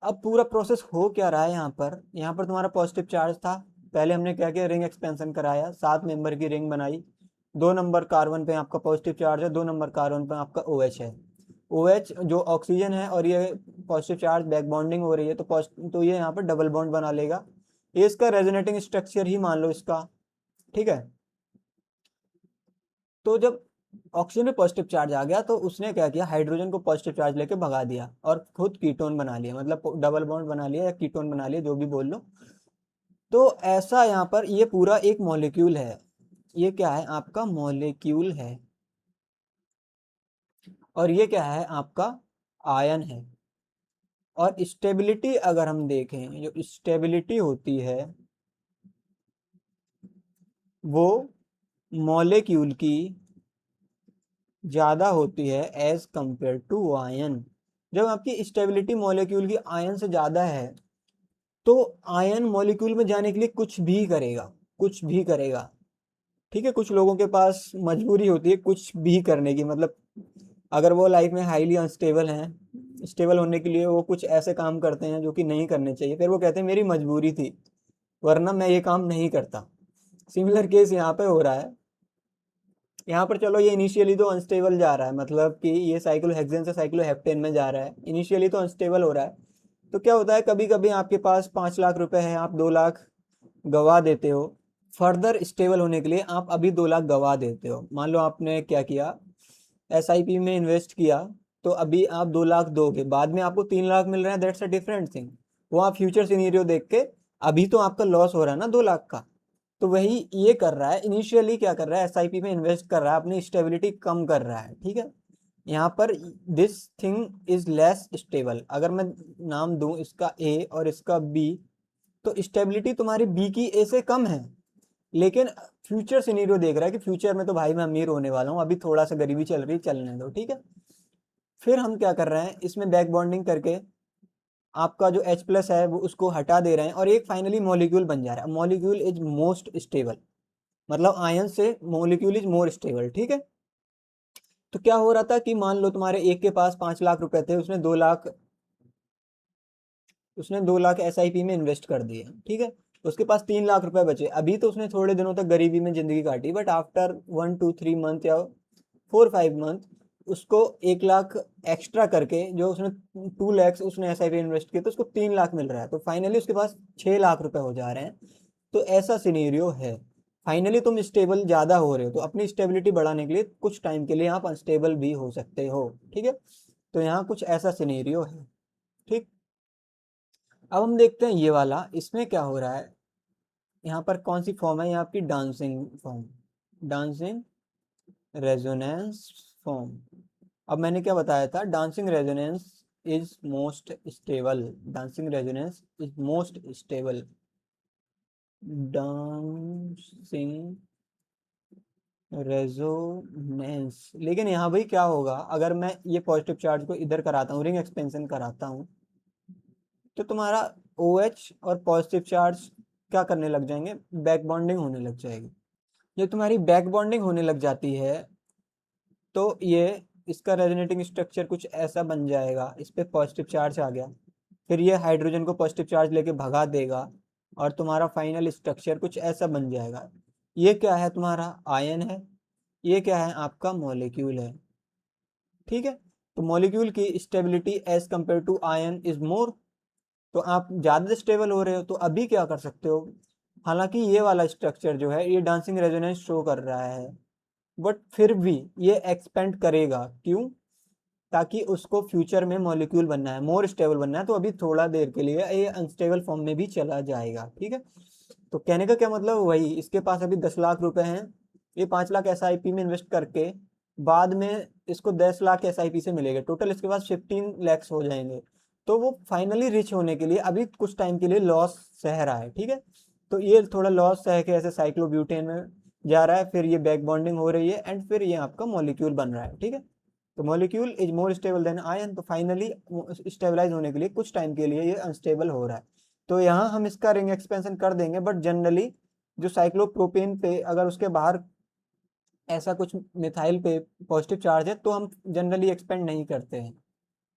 अब पूरा प्रोसेस हो क्या रहा है यहाँ पर तुम्हारा पॉजिटिव चार्ज था, पहले हमने क्या किया? रिंग एक्सपेंशन कराया, 7 मेंबर की रिंग बनाई। 2 नंबर कार्बन पे आपका पॉजिटिव चार्ज है, 2 नंबर कार्बन पे आपका OH है। OH जो ऑक्सीजन है और ये पॉजिटिव चार्ज बैक बॉन्डिंग हो रही है, तो ये यहाँ पर डबल बॉन्ड बना लेगा। ये इसका रेजोनेटिंग स्ट्रक्चर ही मान लो इसका। ठीक है, तो जब ऑक्सीजन पे पॉजिटिव चार्ज आ गया तो उसने क्या किया? हाइड्रोजन को पॉजिटिव चार्ज लेके भगा दिया और खुद कीटोन बना लिया, मतलब डबल बॉन्ड बना लिया या कीटोन बना लिया, जो भी बोल लो। तो ऐसा यहाँ पर ये पूरा एक मॉलिक्यूल है, ये क्या है? आपका मॉलिक्यूल है, और ये क्या है? आपका आयन है। और स्टेबिलिटी अगर हम देखें, जो स्टेबिलिटी होती है वो मॉलिक्यूल की ज़्यादा होती है एज कंपेयर टू आयन। जब आपकी स्टेबिलिटी मॉलिक्यूल की आयन से ज़्यादा है तो आयन मॉलिक्यूल में जाने के लिए कुछ भी करेगा, कुछ भी करेगा। ठीक है, कुछ लोगों के पास मजबूरी होती है कुछ भी करने की, मतलब अगर वो लाइफ में हाईली अनस्टेबल हैं, स्टेबल होने के लिए वो कुछ ऐसे काम करते हैं जो कि नहीं करने चाहिए, फिर वो कहते हैं मेरी मजबूरी थी। वरना मैं ये काम नहीं करता। सिमिलर केस यहाँ पे हो रहा है। यहाँ पर चलो ये इनिशियली तो अनस्टेबल जा रहा है, मतलब कि ये साइक्लोहेक्सेन से साइक्लोहेप्टेन में जा रहा है, इनिशियली तो अनस्टेबल हो रहा है। तो क्या होता है, कभी कभी आपके पास 5 लाख रुपए है, आप 2 लाख गवा देते हो। फर्दर स्टेबल होने के लिए आप अभी 2 लाख गवा देते हो। मान लो आपने क्या किया, SIP में इन्वेस्ट किया, तो अभी आप 2 लाख दोगे, बाद में आपको 3 लाख मिल रहे हैं, दैट्स अ डिफरेंट थिंग। वो आप फ्यूचर सिनेरियो देख के, अभी तो आपका लॉस हो रहा है ना 2 लाख का। तो वही ये कर रहा है, इनिशियली क्या कर रहा है, SIP में इन्वेस्ट कर रहा है, अपनी स्टेबिलिटी कम कर रहा है, ठीक है। यहाँ पर this thing is less stable. अगर मैं नाम दूं इसका A और इसका B, तो स्टेबिलिटी तुम्हारी B की A से कम है, लेकिन फ्यूचर सिनेरियो देख रहा है कि फ्यूचर में तो भाई मैं अमीर होने वाला हूँ, अभी थोड़ा सा गरीबी चल रही, चलने दो, ठीक है। फिर हम क्या कर रहे हैं, इसमें बैक बॉन्डिंग करके आपका जो H+ है वो उसको हटा दे रहे हैं, और एक फाइनली मॉलिक्यूल बन जा रहा है। मॉलिक्यूल इज मोस्ट स्टेबल, मतलब आयन से मॉलिक्यूल इज मोर स्टेबल, ठीक है। तो क्या हो रहा था कि मान लो तुम्हारे एक के पास 5 लाख रुपए थे, उसने 2 लाख SIP में इन्वेस्ट कर दिए, ठीक है। उसके पास 3 लाख रुपए बचे। अभी तो उसने थोड़े दिनों तक गरीबी में जिंदगी काटी, बट आफ्टर 1 2 3 मंथ या 4 5 मंथ उसको 1 लाख एक्स्ट्रा करके, जो उसने 2 लाख उसने SIP इन्वेस्ट किया, तो उसको 3 लाख मिल रहा है। तो फाइनली उसके पास 6 लाख रुपए हो जा रहे हैं। तो ऐसा सिनेरियो है। फाइनली तुम स्टेबल ज्यादा हो रहे हो, तो अपनी स्टेबिलिटी बढ़ाने के लिए कुछ टाइम के लिए आप अनस्टेबल भी हो सकते हो, ठीक है। तो यहाँ कुछ ऐसा सिनेरियो है, ठीक। अब हम देखते हैं ये वाला, इसमें क्या हो रहा है। यहाँ पर कौन सी फॉर्म है, यहाँ आपकी dancing form, dancing resonance form. अब मैंने क्या बताया था, dancing resonance is most stable, dancing resonance is most stable, dancing resonance. लेकिन यहाँ भाई क्या होगा, अगर मैं ये पॉजिटिव चार्ज को इधर कराता हूँ, रिंग एक्सपेंशन कराता हूँ, तो तुम्हारा OH और पॉजिटिव चार्ज क्या करने लग जाएंगे, बैक बॉन्डिंग होने लग जाएगी। जब तुम्हारी बैक बॉन्डिंग होने लग जाती है, तो ये इसका रेजोनेटिंग स्ट्रक्चर कुछ ऐसा बन जाएगा, इस पे पॉजिटिव चार्ज आ गया, फिर ये हाइड्रोजन को पॉजिटिव चार्ज लेके भगा देगा, और तुम्हारा फाइनल स्ट्रक्चर कुछ ऐसा बन जाएगा। ये क्या है, तुम्हारा आयन है, ये क्या है, आपका मॉलिक्यूल है, ठीक है। तो मॉलिक्यूल की stability as compare to ion is more, तो आप ज़्यादा स्टेबल हो रहे हो। तो अभी क्या कर सकते हो, हालांकि ये वाला स्ट्रक्चर जो है ये डांसिंग रेजोनेंस शो कर रहा है, बट फिर भी ये एक्सपेंड करेगा, क्यों, ताकि उसको फ्यूचर में मॉलिक्यूल बनना है, मोर स्टेबल बनना है। तो अभी थोड़ा देर के लिए ये अनस्टेबल फॉर्म में भी चला जाएगा, ठीक है। तो कहने का क्या मतलब, वही इसके पास अभी 10 लाख रुपए हैं, ये 5 लाख SIP में इन्वेस्ट करके बाद में इसको 10 लाख SIP से मिलेगा, टोटल इसके पास 15 lakhs हो जाएंगे। तो वो फाइनली रिच होने के लिए अभी कुछ टाइम के लिए लॉस सह रहा है, ठीक है। तो ये थोड़ा लॉस सह के ऐसे साइक्लोब्यूटेन में जा रहा है, फिर ये बैक बॉन्डिंग हो रही है, एंड फिर ये आपका मॉलिक्यूल बन रहा है, ठीक है। तो molecule is more stable then ion, तो फाइनली स्टेबलाइज होने के लिए कुछ टाइम के लिए ये अनस्टेबल हो रहा है। तो यहाँ हम इसका रिंग एक्सपेंशन कर देंगे, बट जनरली जो साइक्लोप्रोपेन पे अगर उसके बाहर ऐसा कुछ मिथाइल पे पॉजिटिव चार्ज है, तो हम जनरली एक्सपेंड नहीं करते हैं,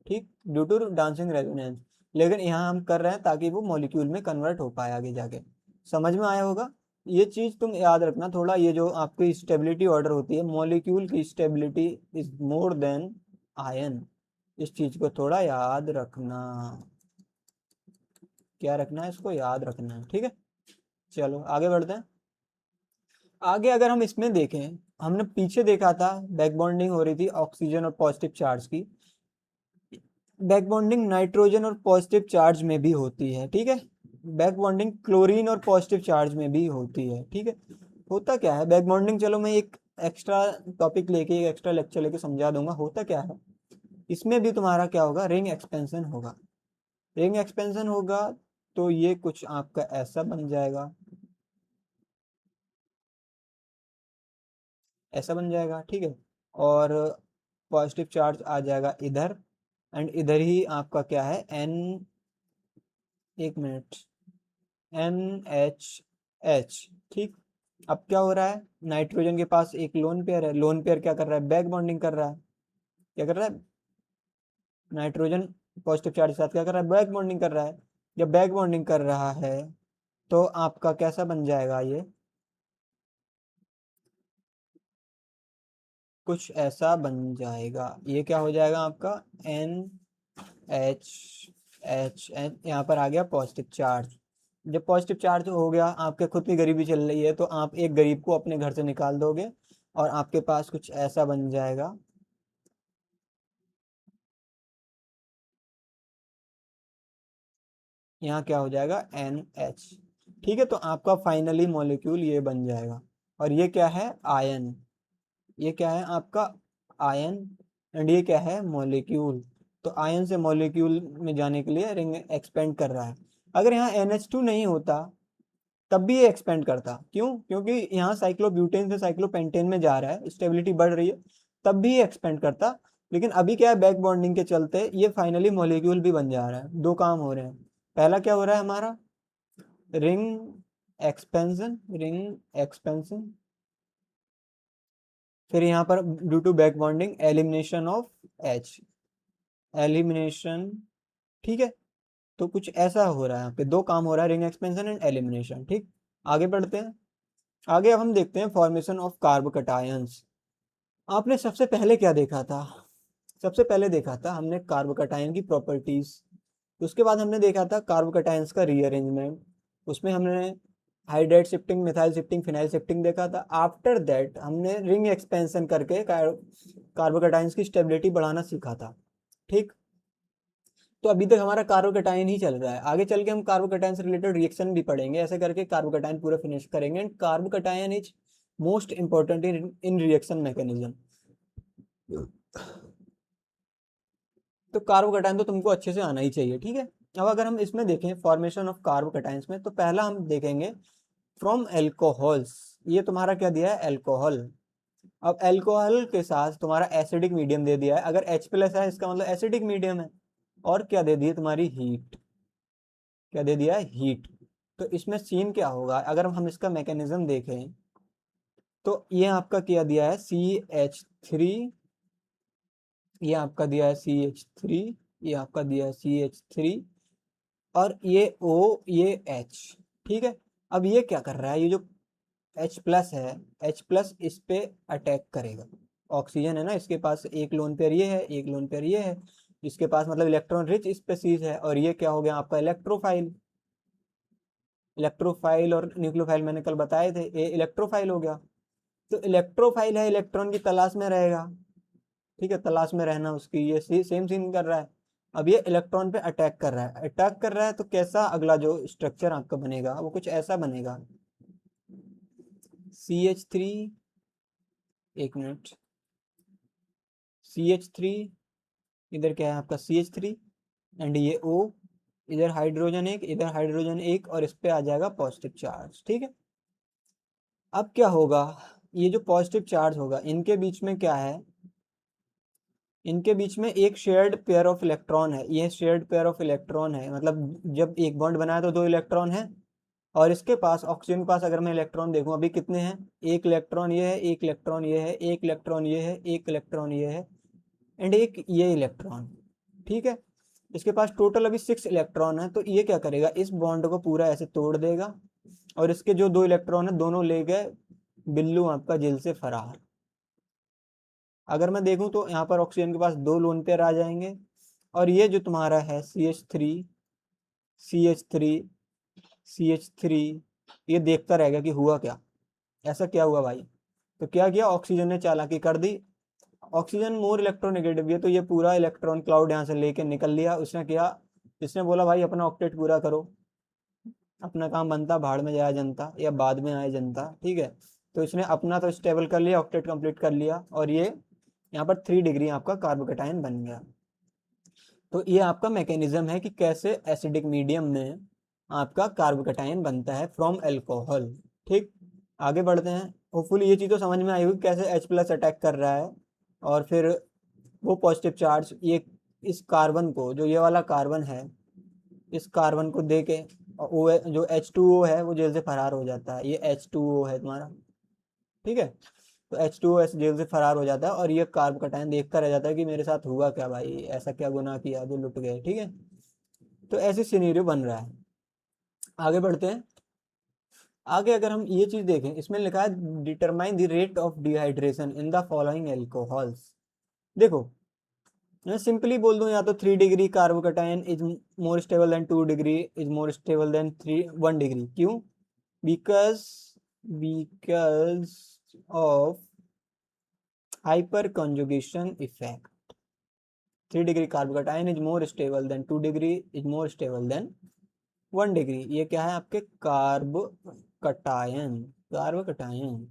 ठीक, ड्यू टू डांसिंग रेजोनेंस। लेकिन यहाँ हम कर रहे हैं ताकि वो मॉलिक्यूल में कन्वर्ट हो पाए आगे जाके। समझ में आया होगा। ये चीज तुम याद रखना थोड़ा, ये जो आपकी स्टेबिलिटी ऑर्डर होती है, मॉलिक्यूल की stability is more than ion, इस चीज को थोड़ा याद रखना। क्या रखना है, इसको याद रखना है, ठीक है। चलो आगे बढ़ते हैं। आगे अगर हम इसमें देखें, हमने पीछे देखा था बैक बॉन्डिंग हो रही थी ऑक्सीजन और पॉजिटिव चार्ज की। बैक बॉन्डिंग नाइट्रोजन और पॉजिटिव चार्ज में भी होती है, ठीक है। बैक बॉन्डिंग क्लोरीन और पॉजिटिव चार्ज में भी होती है, ठीक है। होता क्या है बैक बॉन्डिंग, चलो मैं एक एक्स्ट्रा टॉपिक लेके, एक एक्स्ट्रा लेक्चर लेके समझा दूंगा। होता क्या है, इसमें भी तुम्हारा क्या होगा, रिंग एक्सपेंशन होगा। रिंग एक्सपेंशन होगा तो ये कुछ आपका ऐसा बन जाएगा, ऐसा बन जाएगा, ठीक है। और पॉजिटिव चार्ज आ जाएगा इधर, एंड इधर ही आपका क्या है, एन, एक मिनट, NH, ठीक। अब क्या हो रहा है, नाइट्रोजन के पास एक लोन पेयर है, लोन पेयर क्या कर रहा है, बैक बॉन्डिंग कर रहा है। क्या कर रहा है, नाइट्रोजन पॉजिटिव चार्ज के साथ क्या कर रहा है, बैक बॉन्डिंग कर रहा है। जब बैक बॉन्डिंग कर रहा है, तो आपका कैसा बन जाएगा, ये कुछ ऐसा बन जाएगा। ये क्या हो जाएगा आपका, एन एच एच एन, यहाँ पर आ गया पॉजिटिव चार्ज। जब पॉजिटिव चार्ज हो गया, आपके खुद की गरीबी चल रही है, तो आप एक गरीब को अपने घर से निकाल दोगे और आपके पास कुछ ऐसा बन जाएगा। यहाँ क्या हो जाएगा, एन एच। ठीक है, तो आपका फाइनली मॉलिक्यूल ये बन जाएगा। और ये क्या है, आयन। ये क्या है आपका, आयन। एंड ये क्या है, मॉलिक्यूल। तो आयन से मॉलिक्यूल में जाने के लिए रिंग एक्सपेंड कर रहा है। अगर यहाँ NH2 नहीं होता तब भी ये एक्सपेंड करता। क्यों? क्योंकि यहाँ साइक्लोब्यूटेन से साइक्लोपेंटेन में जा रहा है, स्टेबिलिटी बढ़ रही है, तब भी ये एक्सपेंड करता। लेकिन अभी क्या है, बैक बॉन्डिंग के चलते ये फाइनली मॉलिक्यूल भी बन जा रहा है। दो काम हो रहे हैं। पहला क्या हो रहा है हमारा, रिंग एक्सपेंशन, रिंग एक्सपेंशन। फिर यहाँ पर due to back bonding elimination of H, elimination. ठीक है, तो कुछ ऐसा हो रहा है यहाँ पे, दो काम हो रहा है, रिंग एक्सपेंशन एंड एलिमिनेशन। ठीक, आगे बढ़ते हैं। आगे अब हम देखते हैं फॉर्मेशन ऑफ कार्बोकैटायंस। आपने सबसे पहले क्या देखा था, सबसे पहले देखा था हमने कार्बोकैटायन की प्रॉपर्टीज। उसके बाद हमने देखा था कार्बोकैटायंस का रीअरेंजमेंट। उसमें हमने hydride shifting, methyl shifting, phenyl shifting देखा था। आफ्टर दैट हमने रिंग एक्सपेंशन करके कार्बोकैटायंस की स्टेबिलिटी बढ़ाना सीखा था। ठीक, तो अभी तक हमारा कार्बोकैटायन ही चल रहा है। आगे चल के हम कार्बोकैटायन से रिलेटेड रिएक्शन भी पढ़ेंगे, ऐसे करके कार्बोकैटायन पूरा फिनिश करेंगे। And carbocation is most important in reaction mechanism. तो कार्बोकैटायन तो तुमको अच्छे से आना ही चाहिए। ठीक है, अब अगर हम इसमें देखें फॉर्मेशन ऑफ कार्बोकैटायंस में, तो पहला हम देखेंगे फ्रॉम एल्कोहल्स। ये तुम्हारा क्या दिया है, एल्कोहल। अब एल्कोहल के साथ तुम्हारा एसिडिक मीडियम दे दिया है। अगर H+ है, इसका मतलब एसिडिक मीडियम है। और क्या दे दी है तुम्हारी, हीट। क्या दे दिया है, हीट। तो इसमें सीन क्या होगा, अगर हम इसका मैकेनिज्म देखें, तो ये आपका क्या दिया है, CH3। ये आपका दिया है CH3, ये आपका दिया है CH3, और ये O, ये H। ठीक है, अब ये क्या कर रहा है, ये जो H+ है, H+ इस पे अटैक करेगा। ऑक्सीजन है ना इसके पास, एक लोन पेयर ये है, एक लोन पेयर ये है। इसके पास मतलब इलेक्ट्रॉन रिच स्पेसीज है। और ये क्या हो गया आपका, इलेक्ट्रोफाइल। इलेक्ट्रोफाइल और न्यूक्लियोफाइल मैंने कल बताए थे, ये इलेक्ट्रोफाइल हो गया। तो इलेक्ट्रोफाइल है, इलेक्ट्रॉन की तलाश में रहेगा। ठीक है, तलाश में रहना उसकी, ये सेम सीन कर रहा है। अब ये इलेक्ट्रॉन पे अटैक कर रहा है, अटैक कर रहा है, तो कैसा अगला जो स्ट्रक्चर आपका बनेगा, वो कुछ ऐसा बनेगा। CH3, एक मिनट, CH3, इधर क्या है आपका CH3, एंड ये O, इधर हाइड्रोजन एक, इधर हाइड्रोजन एक, और इस पे आ जाएगा पॉजिटिव चार्ज। ठीक है, अब क्या होगा, ये जो पॉजिटिव चार्ज होगा, इनके बीच में क्या है, इनके बीच में एक शेयर्ड पेयर ऑफ इलेक्ट्रॉन है। ये शेयर्ड पेयर ऑफ इलेक्ट्रॉन है, मतलब जब एक बॉन्ड बनाया तो दो इलेक्ट्रॉन है। और इसके पास, ऑक्सीजन के पास अगर मैं इलेक्ट्रॉन देखूं, अभी कितने हैं, एक इलेक्ट्रॉन ये है, एक इलेक्ट्रॉन ये है, एक इलेक्ट्रॉन ये है, एक इलेक्ट्रॉन ये है, एंड एक ये इलेक्ट्रॉन। ठीक है, इसके पास टोटल अभी 6 इलेक्ट्रॉन है। तो ये क्या करेगा, इस बॉन्ड को पूरा ऐसे तोड़ देगा, और इसके जो दो इलेक्ट्रॉन है दोनों ले गए बिल्लू आपका जेल से फरार। अगर मैं देखूं तो यहाँ पर ऑक्सीजन के पास दो लोन पेयर आ जाएंगे। और ये जो तुम्हारा है CH3, CH3, CH3, ये देखता रहेगा कि हुआ क्या, ऐसा क्या हुआ भाई। तो क्या किया, ऑक्सीजन ने चालाकी कर दी। ऑक्सीजन मोर इलेक्ट्रोनेगेटिव है, तो ये पूरा इलेक्ट्रॉन क्लाउड यहाँ से लेके निकल लिया। उसने किया, इसने बोला भाई अपना ऑक्टेट पूरा करो, अपना काम बनता, भाड़ में जाया जनता, या बाद में आए जनता। ठीक है, तो इसने अपना तो स्टेबल कर लिया, ऑक्टेट कंप्लीट कर लिया, और ये यहाँ पर 3 डिग्री आपका कार्बोकैटायन बन गया। तो ये आपका मैकेनिज्म है कि कैसे एसिडिक मीडियम में आपका कार्बोकैटायन बनता है फ्रॉम अल्कोहल। ठीक, आगे बढ़ते हैं। होपफुली ये चीज़ तो समझ में आई होगी कैसे H+ अटैक कर रहा है, और फिर वो पॉजिटिव चार्ज ये इस कार्बन को, जो ये वाला कार्बन है, इस कार्बन को दे के ओ, जो H2O है वो जेल से फरार हो जाता है। ये H2O है तुम्हारा। ठीक है, तो H2O ऐसे जेल से फरार हो जाता है, और ये कार्बोकैटायन देखता रह जाता है कि मेरे साथ हुआ क्या भाई, ऐसा क्या गुनाह किया जो लुट गए। ठीक है, तो ऐसे सिनेरियो बन रहा है। आगे बढ़ते हैं। आगे अगर हम ये चीज देखें, इसमें लिखा है determine the rate of dehydration in the following alcohols. देखो मैं सिंपली बोल दूं, या तो 3 degree carbocation is more stable than 2 degree is more stable than 1 degree. क्यों? Because because of hyperconjugation effect. 3 degree carbocation is more stable than 2 degree is more stable than 1 degree. ये क्या है? आपके carbocation. Carbocation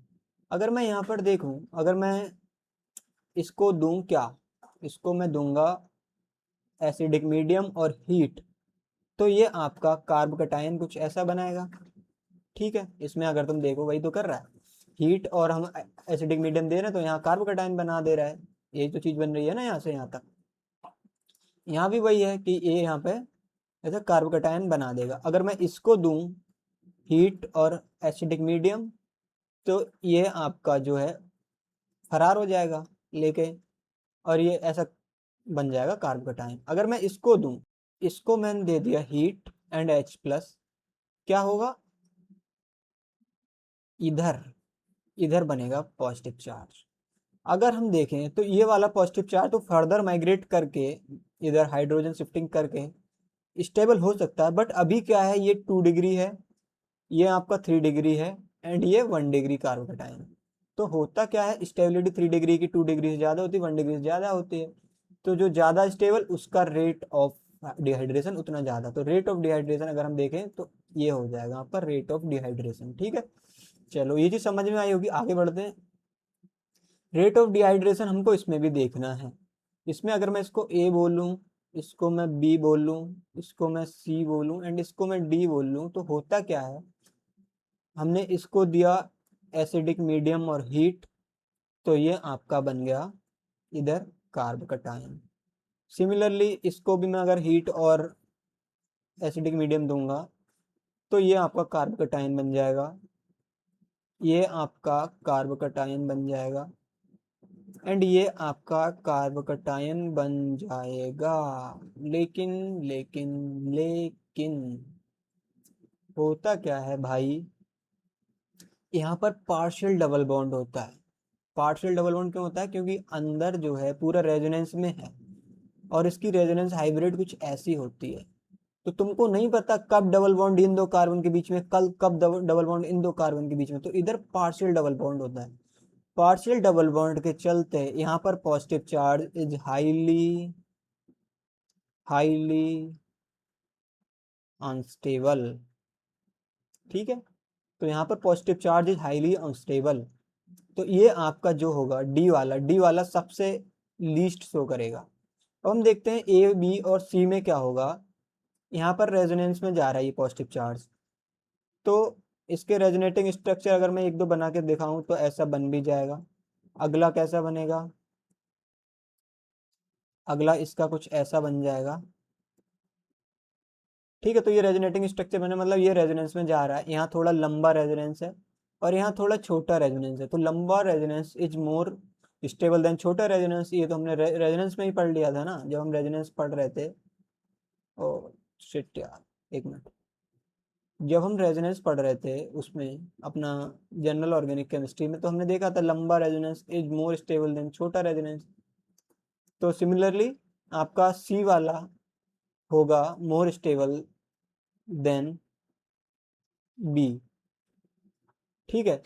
अगर मैं यहाँ पर देखूं, अगर मैं इसको दूं क्या, इसको मैं दूंगा एसिडिक मीडियम और हीट, तो ये आपका कार्बोकटायन कुछ ऐसा बनाएगा। ठीक है, इसमें अगर तुम देखो वही तो कर रहा है, हीट और हम एसिडिक मीडियम दे रहे हैं तो यहाँ कार्बोकटायन बना दे रहा है। यही तो चीज बन रही है ना यहाँ से यहाँ तक। यहाँ भी वही है कि ये यहाँ पे ऐसा कार्बोकटायन बना देगा। अगर मैं इसको दूं हीट और एसिडिक मीडियम, तो ये आपका जो है फरार हो जाएगा लेके, और ये ऐसा बन जाएगा कार्बोकटायन। अगर मैं इसको दूं, इसको मैंने दे दिया हीट एंड H+, क्या होगा? इधर इधर बनेगा पॉजिटिव चार्ज। अगर हम देखें तो ये वाला पॉजिटिव चार्ज तो फर्दर माइग्रेट करके इधर हाइड्रोजन शिफ्टिंग करके स्टेबल हो सकता है, बट अभी क्या है, ये 2 डिग्री है, ये आपका 3 डिग्री है, एंड ये 1 डिग्री कार्बोकटायन। तो होता क्या है, स्टेबिलिटी 3 डिग्री की 2 डिग्री से ज़्यादा होती है, 1 डिग्री से ज़्यादा होती है। तो जो ज़्यादा स्टेबल उसका रेट ऑफ डिहाइड्रेशन उतना ज़्यादा। तो रेट ऑफ डिहाइड्रेशन अगर हम देखें तो ये हो जाएगा यहाँ पर रेट ऑफ डिहाइड्रेशन। ठीक है, चलो ये चीज़ समझ में आई होगी। आगे बढ़ते हैं। रेट ऑफ डिहाइड्रेशन हमको इसमें भी देखना है। इसमें अगर मैं इसको ए बोलूँ, इसको मैं बी बोलूँ, इसको मैं सी बोलूँ एंड इसको मैं डी बोलूँ, तो होता क्या है, हमने इसको दिया एसिडिक मीडियम और हीट, तो ये आपका बन गया इधर कार्बोकटायन। सिमिलरली इसको भी मैं अगर हीट और एसिडिक मीडियम दूंगा, तो ये आपका कार्बोकटायन बन जाएगा, ये आपका कार्बोकटायन बन जाएगा, एंड ये आपका कार्बोकटायन बन जाएगा। लेकिन लेकिन लेकिन होता क्या है भाई, यहाँ पर पार्शियल डबल बॉन्ड होता है। पार्शियल डबल बॉन्ड क्यों होता है? क्योंकि अंदर जो है पूरा रेजोनेंस में है, और इसकी रेजोनेंस हाइब्रिड कुछ ऐसी होती है। तो तुमको नहीं पता कब डबल बॉन्ड इन दो कार्बन के बीच में, कल कब डबल बॉन्ड इन दो कार्बन के बीच में, तो इधर पार्शियल डबल बॉन्ड होता है। पार्शियल डबल बॉन्ड के चलते यहाँ पर positive charge is highly highly unstable. ठीक है, तो यहाँ पर positive charge is highly unstable. तो ये आपका जो होगा डी वाला सबसे लीस्ट शो करेगा। अब हम देखते हैं ए बी और सी में क्या होगा। यहाँ पर रेजोनेंस में जा रहा है ये पॉजिटिव चार्ज, तो इसके रेजोनेटिंग स्ट्रक्चर अगर मैं एक दो बना के दिखाऊं तो ऐसा बन भी जाएगा। अगला कैसा बनेगा, अगला इसका कुछ ऐसा बन जाएगा। ठीक है, तो ये रेजोनेटिंग स्ट्रक्चर बने, मतलब ये रेजोनेंस में जा रहा है। यहाँ थोड़ा लंबा रेजोनेंस है और यहाँ थोड़ा छोटा रेजोनेंस है, तो लंबा resonance is more stable then छोटा रेजोनेंस। ये तो हमने रेजोनेंस में ही पढ़ लिया था ना, जब हम रेजोनेंस पढ़ रहे थे। ओ शिट यार, एक मिनट। जब हम रेजोनेंस पढ़ रहे थे उसमें अपना जनरल ऑर्गेनिक केमिस्ट्री में, तो हमने देखा था लंबा resonance is more stable then छोटा रेजोनेंस। तो सिमिलरली आपका सी वाला होगा मोर स्टेबल देन बी। ठीक है,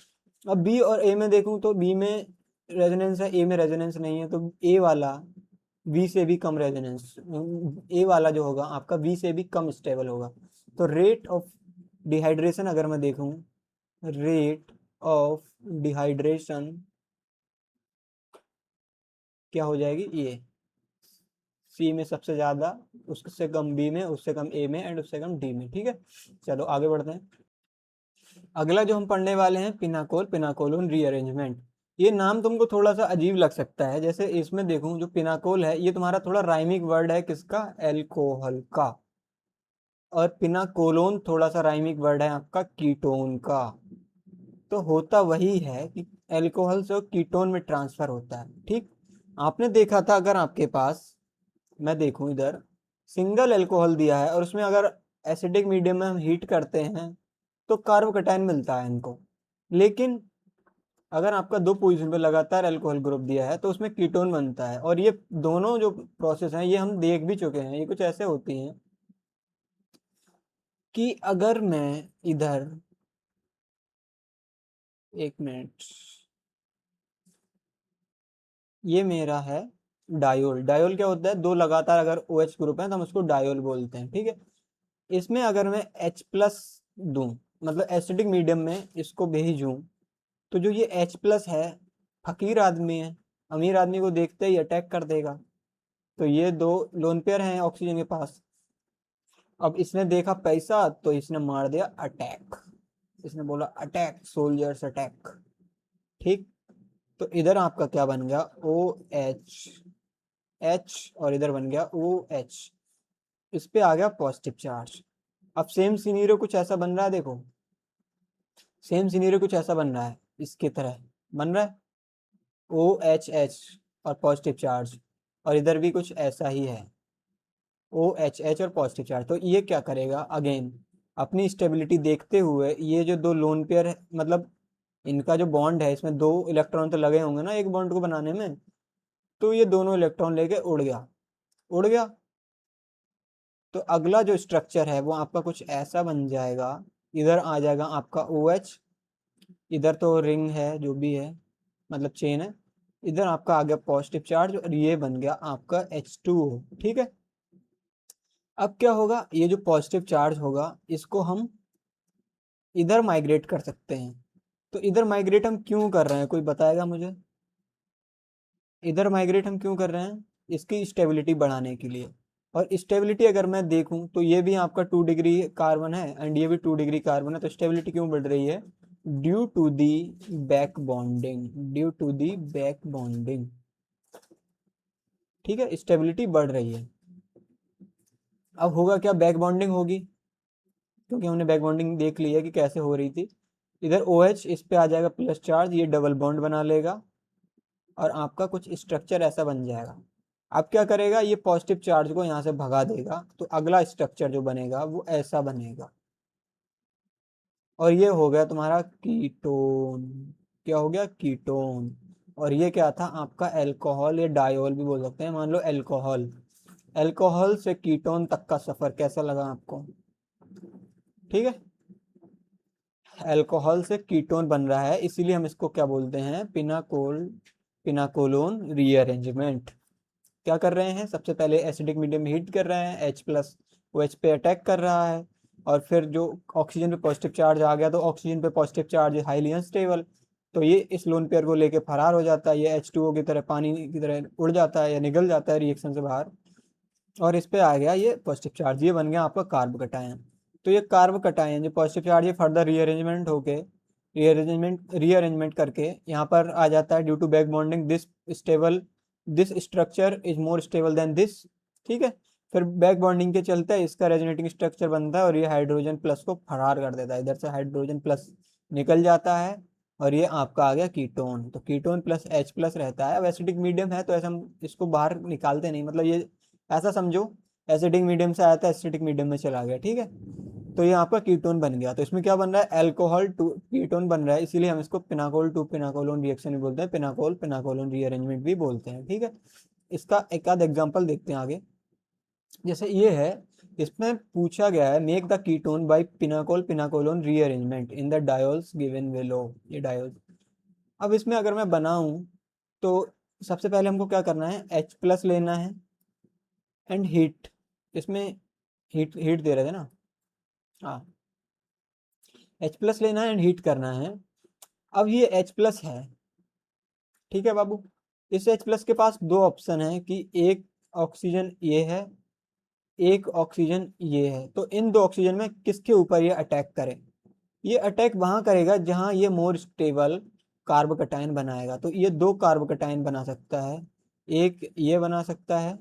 अब बी और ए में देखूं तो बी में रेजोनेंस है, ए में रेजोनेंस नहीं है, तो ए वाला बी से भी कम रेजोनेंस, ए वाला जो होगा आपका बी से भी कम स्टेबल होगा। तो रेट ऑफ डिहाइड्रेशन अगर मैं देखूं, रेट ऑफ डिहाइड्रेशन क्या हो जाएगी, ये सी में सबसे ज्यादा, उससे कम बी में, उससे कम ए में एंड उससे कम डी में। ठीक है, चलो आगे बढ़ते हैं। अगला जो हम पढ़ने वाले हैं पिनाकोल, पिनाकोलोन रीअरेंजमेंट। ये नाम तुमको थोड़ा सा अजीब लग सकता है, जैसे इसमें देखूं जो पिनाकोल है ये तुम्हारा थोड़ा राइमिक वर्ड है किसका, एल्कोहल का, और पिनाकोलोन थोड़ा सा राइमिक वर्ड है आपका कीटोन का। तो होता वही है कि एल्कोहल से कीटोन में ट्रांसफर होता है। ठीक, आपने देखा था अगर आपके पास, मैं देखूं इधर सिंगल एल्कोहल दिया है और उसमें अगर एसिडिक मीडियम में हम हीट करते हैं तो कार्बोकैटायन मिलता है इनको। लेकिन अगर आपका 2 पोजीशन पे लगातार अल्कोहल ग्रुप दिया है तो उसमें कीटोन बनता है। और ये दोनों जो प्रोसेस हैं ये हम देख भी चुके हैं। ये कुछ ऐसे होती हैं कि अगर मैं इधर, एक मिनट, ये मेरा है डायोल। डायोल क्या होता है, 2 लगातार अगर OH ग्रुप है तो हम उसको डायोल बोलते हैं, ठीक है। इसमें अगर मैं H+ दूं, मतलब एसिडिक मीडियम में इसको भेजूं, तो जो ये H+ है, फकीर आदमी है, अमीर आदमी को देखते ही अटैक कर देगा। तो ये 2 लोन पेयर हैं ऑक्सीजन के पास। अब इसने देखा पैसा तो इसने मार दिया अटैक। इसने बोला अटैक सोल्जर्स अटैक, ठीक। तो इधर आपका क्या बन गया, OH, H, और इधर बन गया OH। इस पे आ गया पॉजिटिव चार्ज। अब सेम सिनेरियो कुछ ऐसा बन रहा है, देखो सेम सिनेरियो कुछ ऐसा बन रहा है, इसकी तरह बन रहा है, OHH और पॉजिटिव चार्ज, और इधर भी कुछ ऐसा ही है, OHH और पॉजिटिव चार्ज। तो ये क्या करेगा, अगेन अपनी स्टेबिलिटी देखते हुए ये जो 2 लोन पेयर है, मतलब इनका जो बॉन्ड है इसमें 2 इलेक्ट्रॉन तो लगे होंगे ना एक बॉन्ड को बनाने में, तो ये दोनों इलेक्ट्रॉन लेके उड़ गया, उड़ गया। तो अगला जो स्ट्रक्चर है वो आपका कुछ ऐसा बन जाएगा। इधर आ जाएगा आपका OH, इधर तो रिंग है जो भी है, मतलब चेन है। इधर आपका आ गया पॉजिटिव चार्ज और ये बन गया आपका H2O, ठीक है। अब क्या होगा, ये जो पॉजिटिव चार्ज होगा इसको हम इधर माइग्रेट कर सकते हैं। तो इधर माइग्रेट हम क्यों कर रहे हैं, कोई बताएगा मुझे? इधर माइग्रेट हम क्यों कर रहे हैं, इसकी स्टेबिलिटी बढ़ाने के लिए। और स्टेबिलिटी अगर मैं देखूं तो ये भी आपका 2 डिग्री कार्बन है एंड ये भी 2 डिग्री कार्बन है। तो स्टेबिलिटी क्यों बढ़ रही है, due to the back bonding, due to the back bonding, ठीक है, स्टेबिलिटी बढ़ रही है। अब होगा क्या, बैक बॉन्डिंग होगी, क्योंकि हमने बैक बॉन्डिंग देख ली है कि कैसे हो रही थी। इधर OH इस पे आ जाएगा प्लस चार्ज, ये डबल बॉन्ड बना लेगा और आपका कुछ स्ट्रक्चर ऐसा बन जाएगा। अब क्या करेगा, ये पॉजिटिव चार्ज को यहाँ से भगा देगा, तो अगला स्ट्रक्चर जो बनेगा वो ऐसा बनेगा, और ये हो गया तुम्हारा कीटोन। क्या हो गया, कीटोन। और ये क्या था आपका अल्कोहल, या डायोल भी बोल सकते हैं, मान लो अल्कोहल। अल्कोहल से कीटोन तक का सफर कैसा लगा आपको, ठीक है। अल्कोहल से कीटोन बन रहा है, इसीलिए हम इसको क्या बोलते हैं, पिनाकोलोन रीअरेंजमेंट। क्या कर रहे हैं, सबसे पहले एसिडिक मीडियम हीट कर रहे हैं, H+ OH पे अटैक कर रहा है, और फिर जो ऑक्सीजन पे पॉजिटिव चार्ज आ गया तो ऑक्सीजन पे पॉजिटिव चार्ज हाईली अनस्टेबल, तो ये इस लोन पेयर को लेके फरार हो जाता है, ये H2O की तरह पानी की तरह उड़ जाता है या निकल जाता है रिएक्शन से बाहर, और इस पे आ गया ये पॉजिटिव चार्ज, ये बन गया आपका कार्ब कटायन। तो ये कार्ब कटायन जो पॉजिटिव चार्ज ये फर्दर रीअरेंजमेंट होके, रीअरेंजमेंट करके यहाँ पर आ जाता है, due to back bonding this structure is more stable than this, ठीक है। फिर बैक बॉन्डिंग के चलते इसका रेजोनेटिंग स्ट्रक्चर बनता है और ये हाइड्रोजन प्लस को फरार कर देता है, इधर से हाइड्रोजन प्लस निकल जाता है, और ये आपका आ गया कीटोन। तो कीटोन प्लस H+ रहता है। अब एसिडिक मीडियम है तो ऐसा हम इसको बाहर निकालते नहीं, मतलब ये ऐसा समझो एसिडिक मीडियम से आया था एसिडिक मीडियम में चला गया, ठीक है। तो ये आपका कीटोन बन गया। तो इसमें क्या बन रहा है, अल्कोहल टू कीटोन बन रहा है, इसीलिए हम इसको पिनाकोल टू पिनाकोलोन रिएक्शन भी बोलते हैं, पिनाकोल पिनाकोलोन रीअरेंजमेंट भी बोलते हैं, ठीक है। इसका एक आध एग्जांपल देखते हैं आगे। जैसे ये है, इसमें पूछा गया है make the ketone by pinacol pinacolone rearrangement in the diols given below, ये डायोल। अब इसमें अगर मैं बनाऊं तो सबसे पहले हमको क्या करना है, H+ लेना है एंड हीट, इसमें हीट हीट दे रहे थे ना, हाँ, H+ लेना है एंड हीट करना है। अब ये H+ है, ठीक है बाबू। इस H+ के पास 2 ऑप्शन है कि एक ऑक्सीजन ये है, एक ऑक्सीजन ये है। तो इन 2 ऑक्सीजन में किसके ऊपर ये अटैक करे, ये अटैक वहां करेगा जहां ये मोर स्टेबल कार्ब कटायन बनाएगा। तो ये 2 कार्ब कटायन बना सकता है, एक ये बना सकता है,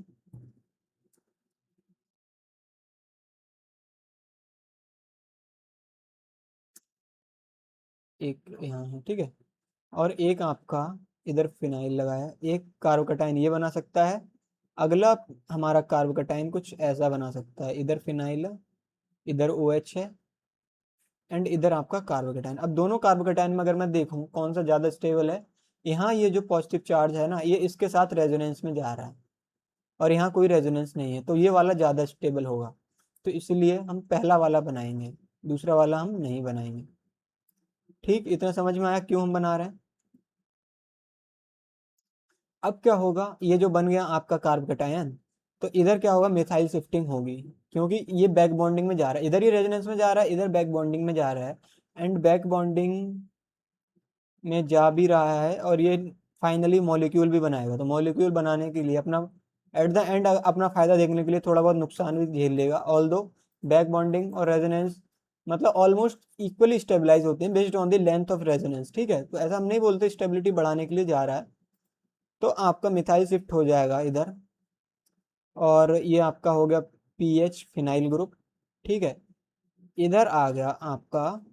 एक यहाँ है, ठीक है, और एक आपका इधर फिनाइल लगाया, एक कार्बोकटाइन ये बना सकता है। अगला हमारा कार्बोकटाइन कुछ ऐसा बना सकता है, इधर फिनाइल है, इधर OH है, एंड इधर आपका कार्बोकेटाइन। अब दोनों कार्बोकेटाइन में अगर मैं देखूं कौन सा ज़्यादा स्टेबल है, यहाँ ये जो पॉजिटिव चार्ज है ना, ये इसके साथ रेजोनेंस में जा रहा है और यहाँ कोई रेजोनेंस नहीं है, तो ये वाला ज़्यादा स्टेबल होगा। तो इसलिए हम पहला वाला बनाएंगे, दूसरा वाला हम नहीं बनाएंगे। ठीक, इतना समझ में आया क्यों हम बना रहे हैं। अब क्या होगा, ये जो बन गया आपका कार्बोकेटायन, तो इधर क्या होगा, मिथाइल शिफ्टिंग होगी, क्योंकि ये बैक बॉन्डिंग में जा रहा है, इधर ही रेजोनेंस में जा रहा है, इधर बैक बॉन्डिंग में जा रहा है। एंड बैक बॉन्डिंग में जा भी रहा है और ये फाइनली मॉलिक्यूल भी बनाएगा। तो मॉलिक्यूल बनाने के लिए अपना एट द एंड अपना फायदा देखने के लिए थोड़ा बहुत नुकसान भी झेल लेगा। ऑल दो बैक बॉन्डिंग और रेजोनेंस मतलब ऑलमोस्ट इक्वली स्टेबलाइज होते हैं based on the length of resonance. ठीक है, तो ऐसा हम नहीं बोलते स्टेबिलिटी बढ़ाने के लिए जा रहा है। तो आपका मिथाइल शिफ्ट हो जाएगा इधर, और ये आपका हो गया पीएच फिनाइल ग्रुप। ठीक है, इधर आ गया आपका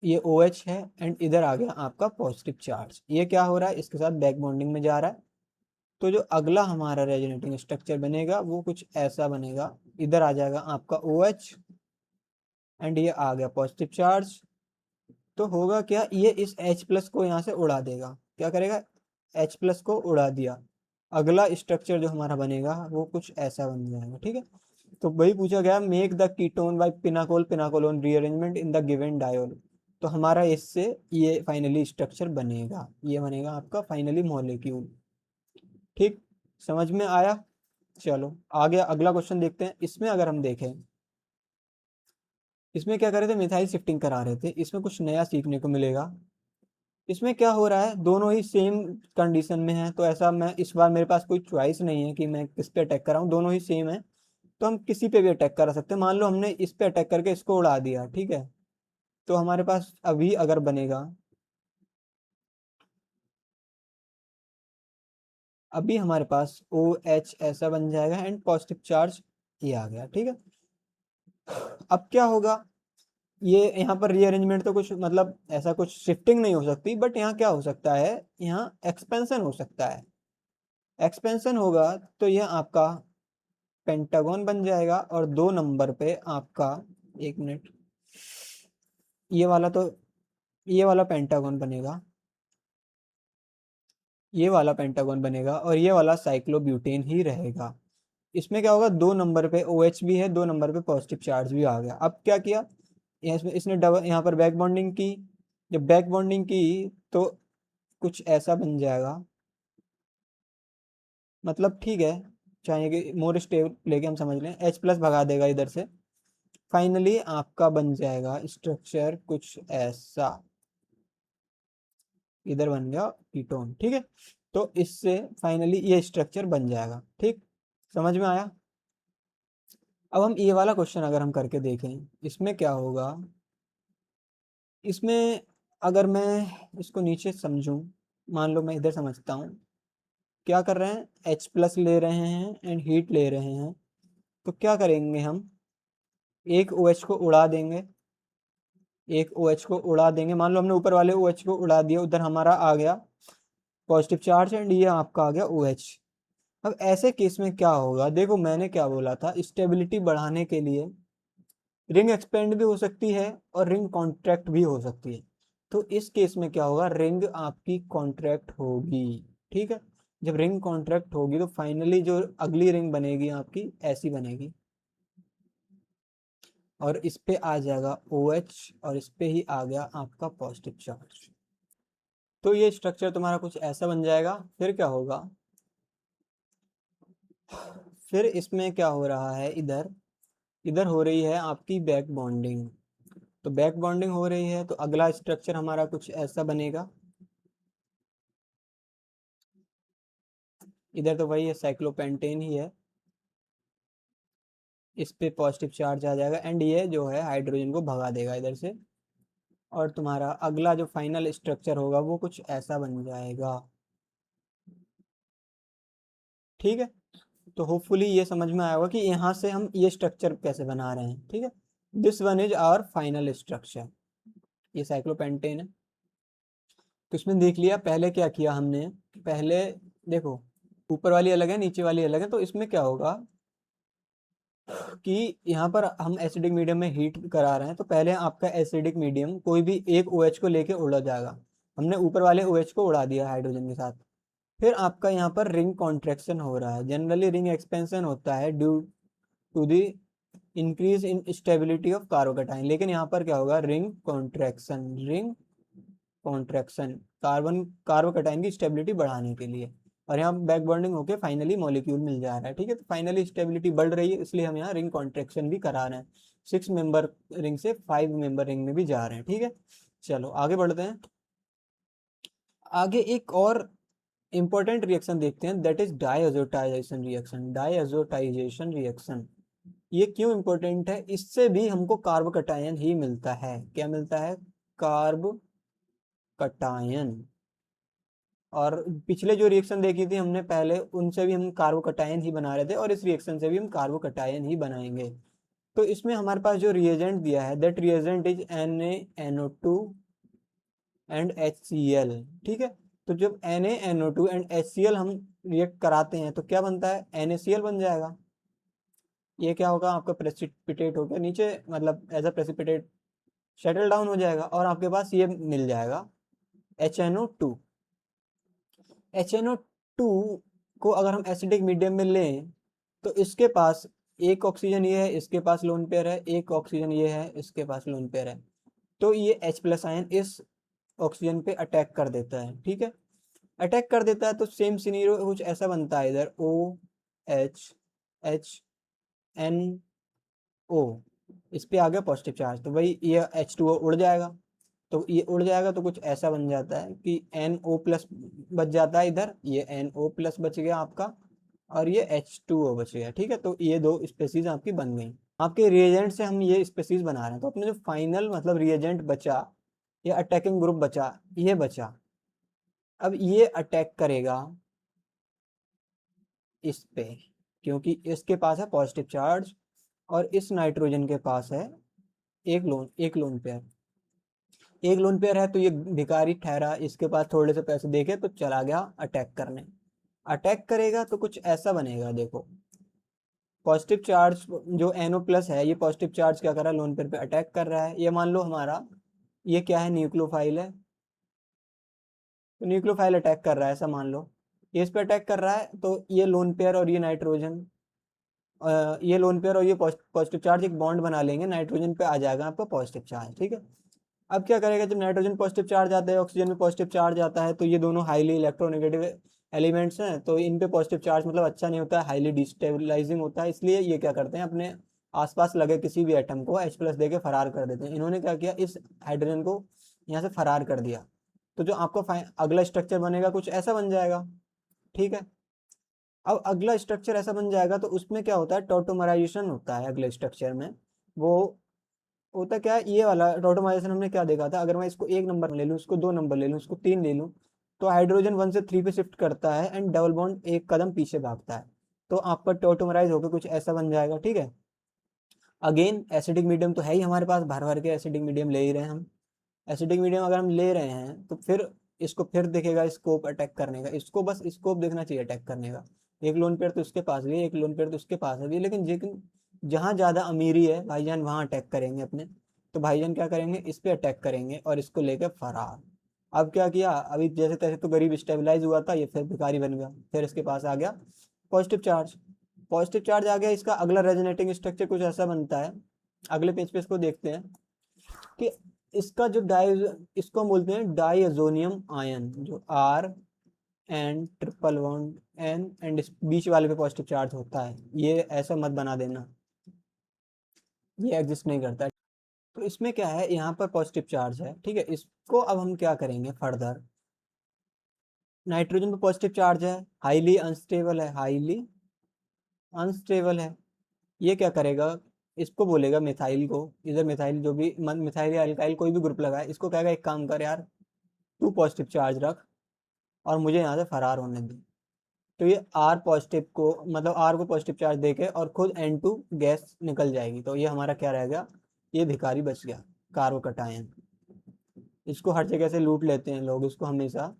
ये OH है, एंड इधर आ गया आपका पॉजिटिव चार्ज। ये क्या हो रहा है, इसके साथ बैक बॉन्डिंग में जा रहा है। तो जो अगला हमारा रेजोनेटिंग स्ट्रक्चर बनेगा वो कुछ ऐसा बनेगा। इधर आ जाएगा आपका OH एंड ये आ गया पॉजिटिव चार्ज। तो होगा क्या, ये इस H+ को यहाँ से उड़ा देगा। क्या करेगा, H+ को उड़ा दिया। अगला स्ट्रक्चर जो हमारा बनेगा वो कुछ ऐसा बन जाएगा। ठीक है, तो वही पूछा गया, make the ketone by pinacol pinacolone rearrangement in the given diol. तो हमारा इससे ये फाइनली स्ट्रक्चर बनेगा, ये बनेगा आपका फाइनली मॉलिक्यूल। ठीक, समझ में आया। चलो आगे अगला क्वेश्चन देखते हैं। इसमें अगर हम देखें, इसमें क्या कर रहे थे, मिथाइल शिफ्टिंग करा रहे थे। इसमें कुछ नया सीखने को मिलेगा। इसमें क्या हो रहा है, दोनों ही सेम कंडीशन में है, तो ऐसा मैं इस बार मेरे पास कोई चॉइस नहीं है कि मैं किस पे अटैक कराऊं, दोनों ही सेम है। तो हम किसी पे भी अटैक कर सकते हैं। मान लो हमने इस पे अटैक करके इसको उड़ा दिया, ठीक है, तो हमारे पास अभी अगर बनेगा, अभी हमारे पास OH ऐसा बन जाएगा एंड पॉजिटिव चार्ज ये आ गया। ठीक है, अब क्या होगा, ये यहाँ पर रीअरेंजमेंट तो कुछ मतलब ऐसा कुछ शिफ्टिंग नहीं हो सकती, बट यहाँ क्या हो सकता है, यहाँ एक्सपेंशन हो सकता है। एक्सपेंशन होगा तो ये आपका पेंटागन बन जाएगा, और 2 नंबर पे आपका, एक मिनट, ये वाला तो ये वाला पेंटागन बनेगा, ये वाला पेंटागन बनेगा, और ये वाला साइक्लोब्यूटेन ही रहेगा। इसमें क्या होगा, 2 नंबर पे OH भी है, 2 नंबर पे पॉजिटिव चार्ज भी आ गया। अब क्या किया, इसमें इसने डबल यहाँ पर बैक बॉन्डिंग की। जब बैक बॉन्डिंग की तो कुछ ऐसा बन जाएगा, मतलब ठीक है, चाहे कि मोर स्टेबल लेके हम समझ लें, H+ भगा देगा इधर से। फाइनली आपका बन जाएगा स्ट्रक्चर कुछ ऐसा, इधर बन गया कीटोन। ठीक है, तो इससे फाइनली ये स्ट्रक्चर बन जाएगा। ठीक, समझ में आया। अब हम ये वाला क्वेश्चन अगर हम करके देखें, इसमें क्या होगा, इसमें अगर मैं इसको नीचे समझूं, मान लो मैं इधर समझता हूँ, क्या कर रहे हैं, H+ ले रहे हैं एंड हीट ले रहे हैं। तो क्या करेंगे हम, एक OH को उड़ा देंगे, एक OH को उड़ा देंगे। मान लो हमने ऊपर वाले OH को उड़ा दिया, उधर हमारा आ गया पॉजिटिव चार्ज एंड ये आपका आ गया OH। अब ऐसे केस में क्या होगा, देखो मैंने क्या बोला था, स्टेबिलिटी बढ़ाने के लिए रिंग एक्सपेंड भी हो सकती है और रिंग कॉन्ट्रैक्ट भी हो सकती है। तो इस केस में क्या होगा, रिंग आपकी कॉन्ट्रैक्ट होगी। ठीक है, जब रिंग कॉन्ट्रैक्ट होगी तो फाइनली जो अगली रिंग बनेगी आपकी ऐसी बनेगी, और इस पे आ जाएगा OH और इस पे ही आ गया आपका पॉजिटिव चार्ज। तो ये स्ट्रक्चर तुम्हारा कुछ ऐसा बन जाएगा। फिर क्या होगा, फिर इसमें क्या हो रहा है, इधर इधर हो रही है आपकी बैक बॉन्डिंग। तो बैक बॉन्डिंग हो रही है तो अगला स्ट्रक्चर हमारा कुछ ऐसा बनेगा। इधर तो वही है, साइक्लोपेंटेन ही है, इस पे पॉजिटिव चार्ज आ जाएगा एंड ये जो है हाइड्रोजन को भगा देगा इधर से। और तुम्हारा अगला जो फाइनल स्ट्रक्चर होगा वो कुछ ऐसा बन जाएगा। ठीक है, तो होपफुली ये समझ में आया होगा कि यहाँ से हम ये स्ट्रक्चर कैसे बना रहे हैं। ठीक है, this one is our final structure, ये साइक्लोपेंटेन है। तो इसमें देख लिया पहले क्या किया हमने, पहले देखो ऊपर वाली अलग है नीचे वाली अलग है, तो इसमें क्या होगा, कि यहाँ पर हम एसिडिक मीडियम में हीट करा रहे हैं, तो पहले आपका एसिडिक मीडियम कोई भी एक OH को लेके उड़ा जाएगा। हमने ऊपर वाले OH को उड़ा दिया हाइड्रोजन के साथ। फिर आपका यहाँ पर रिंग कॉन्ट्रैक्शन हो रहा है। जनरली रिंग एक्सपेंशन होता है due to the increase in stability of carbocation, लेकिन यहाँ पर क्या होगा, ring contraction. Ring contraction carbocation की स्टेबिलिटी बढ़ाने के लिए, और यहाँ बैक बॉन्डिंग होकर फाइनली मॉलिक्यूल मिल जा रहा है। ठीक है, तो फाइनली स्टेबिलिटी बढ़ रही है, इसलिए हम यहाँ रिंग कॉन्ट्रैक्शन भी करा रहे हैं। 6 मेंबर रिंग से 5 मेंबर रिंग में भी जा रहे हैं। ठीक है, चलो आगे बढ़ते हैं। आगे एक और इंपॉर्टेंट रिएक्शन देखते हैं, दैट इज डायअज़ोटाइजेशन रिएक्शन। डायअज़ोटाइजेशन रिएक्शन ये क्यों इंपॉर्टेंट है? इससे भी हमको कार्बोकैटायन ही मिलता है। क्या मिलता है? कार्बोकैटायन। और पिछले जो रिएक्शन देखी थी हमने पहले, उनसे भी हम कार्बोकैटायन ही बना रहे थे, और इस रिएक्शन से भी हम कार्बोकैटायन ही बनाएंगे। तो इसमें हमारे पास जो रिएजेंट दिया है, that reagent is NaNO2 and HCl। ठीक है, तो जब NaNO2 एंड HCl हम रिएक्ट कराते हैं तो क्या बनता है? NaCl बन जाएगा। ये क्या होगा? आपका प्रेसिपिटेट होकर नीचे, मतलब as a precipitate shuttle down हो जाएगा, और आपके पास ये मिल जाएगा HNO2। HNO2 को अगर हम एसिडिक मीडियम में लें तो इसके पास एक ऑक्सीजन ये है, इसके पास लोन पेयर है, एक ऑक्सीजन ये है, इसके पास लोन पेयर है। तो ये H+ आयन इस ऑक्सीजन पे अटैक कर देता है। ठीक है, अटैक कर देता है तो सेम सिनेरियो कुछ ऐसा बनता है, इधर OHNO, इस पे आ गया पॉजिटिव चार्ज, तो भाई ये H2O उड़ जाएगा। तो ये उड़ जाएगा तो कुछ ऐसा बन जाता है कि NO+ बच जाता है, इधर ये NO+ बच गया आपका, और ये H2O बच गया। ठीक है, तो ये दो स्पेसीज आपकी बन गई। आपके रिएजेंट से हम ये स्पेसीज बना रहे हैं, तो अपने जो फाइनल मतलब रिएजेंट बचा, ये अटैकिंग ग्रुप बचा, ये बचा। अब ये अटैक करेगा इस पे, क्योंकि इसके पास है पॉजिटिव चार्ज, और इस नाइट्रोजन के पास है एक लोन पेयर। एक लोन पेयर है, तो ये भिखारी ठहरा, इसके पास थोड़े से पैसे देके तो चला गया अटैक करने। अटैक करेगा तो कुछ ऐसा बनेगा, देखो पॉजिटिव चार्ज जो NO+ है, ये पॉजिटिव चार्ज क्या कर रहा है? लोन पेयर पे अटैक कर रहा है। ये मान लो हमारा ये क्या है? न्यूक्लियोफाइल है, तो न्यूक्लियोफाइल अटैक कर रहा है, ऐसा मान लो। ये इस पे अटैक कर रहा है, तो ये लोन पेयर और ये नाइट्रोजन, ये लोन पेयर और ये पॉजिटिव चार्ज एक बॉन्ड बना लेंगे, नाइट्रोजन पे आ जाएगा आपका पॉजिटिव चार्ज। ठीक है, अब क्या करेगा? जब नाइट्रोजन पॉजिटिव चार्ज आता है, ऑक्सीजन में पॉजिटिव चार्ज आता है, तो ये दोनों हाईली इलेक्ट्रोनेगेटिव एलिमेंट्स हैं, तो इन पे पॉजिटिव चार्ज मतलब अच्छा नहीं होता है, हाईली डिस्टेबलाइजिंग होता है। इसलिए ये क्या करते हैं? अपने आसपास लगे किसी भी एटम को H+ दे के फरार कर देते हैं। इन्होंने क्या किया? इस हाइड्रोजन को यहाँ से फरार कर दिया। तो जो आपका अगला स्ट्रक्चर बनेगा कुछ ऐसा बन जाएगा। ठीक है, अब अगला स्ट्रक्चर ऐसा बन जाएगा तो उसमें क्या होता है? टॉटोमराइजेशन होता है अगले स्ट्रक्चर में। वो होता क्या है? ये वाला टॉटोमराइजेशन हमने क्या देखा था? अगर मैं इसको 1 नंबर ले लूँ, इसको 2 नंबर ले लूँ, इसको 3 ले लूँ, तो हाइड्रोजन 1 से 3 पे शिफ्ट करता है एंड डबल बॉन्ड एक कदम पीछे भागता है, तो आपका टॉटोमराइज होकर कुछ ऐसा बन जाएगा। ठीक है, अगेन एसिडिक मीडियम तो है ही हमारे पास, भर भर के एसिडिक मीडियम ले ही रहे हैं हम। एसिडिक मीडियम अगर हम ले रहे हैं तो फिर इसको फिर दिखेगा स्कोप अटैक करने का, इसको बस स्कोप देखना चाहिए अटैक करने का। एक लोन पेयर तो उसके पास भी है, एक लोन पेयर तो उसके पास है भी, लेकिन जहाँ ज़्यादा अमीरी है भाईजान वहाँ अटैक करेंगे अपने। तो भाईजान क्या करेंगे? इस पे अटैक करेंगे और इसको लेकर फरार। अब क्या किया? अभी जैसे तैसे तो गरीब स्टेबलाइज हुआ था, ये फिर भिखारी बन गया, फिर इसके पास आ गया पॉजिटिव चार्ज। पॉजिटिव चार्ज आ गया, इसका अगला रेजोनेटिंग स्ट्रक्चर कुछ ऐसा बनता है। अगले पेज पे इसको देखते हैं कि इसका जो इसको हम बोलते हैं डाइअजोनियम आयन, जो R N triple bond N and बीच वाले पे पॉजिटिव चार्ज होता है। ये ऐसा मत बना देना, ये एग्जिस्ट नहीं करता। तो इसमें क्या है? यहाँ पर पॉजिटिव चार्ज है। ठीक है, इसको अब हम क्या करेंगे फर्दर? नाइट्रोजन पे पॉजिटिव चार्ज है, हाईली अनस्टेबल है, हाईली अनस्टेबल है। ये क्या करेगा? इसको बोलेगा मिथाइल को, इधर मिथाइल जो भी मिथाइल या अल्काइल कोई भी ग्रुप लगा है, इसको कहेगा एक काम कर यार, तू पॉजिटिव चार्ज रख और मुझे यहाँ से फरार होने दे। तो ये R पॉजिटिव को, मतलब R को पॉजिटिव चार्ज देके और खुद N2 गैस निकल जाएगी, तो ये हमारा क्या रह गया? ये भिखारी बच गया, कार्बोकैटायन। इसको हर जगह से लूट लेते हैं लोग, इसको हमेशा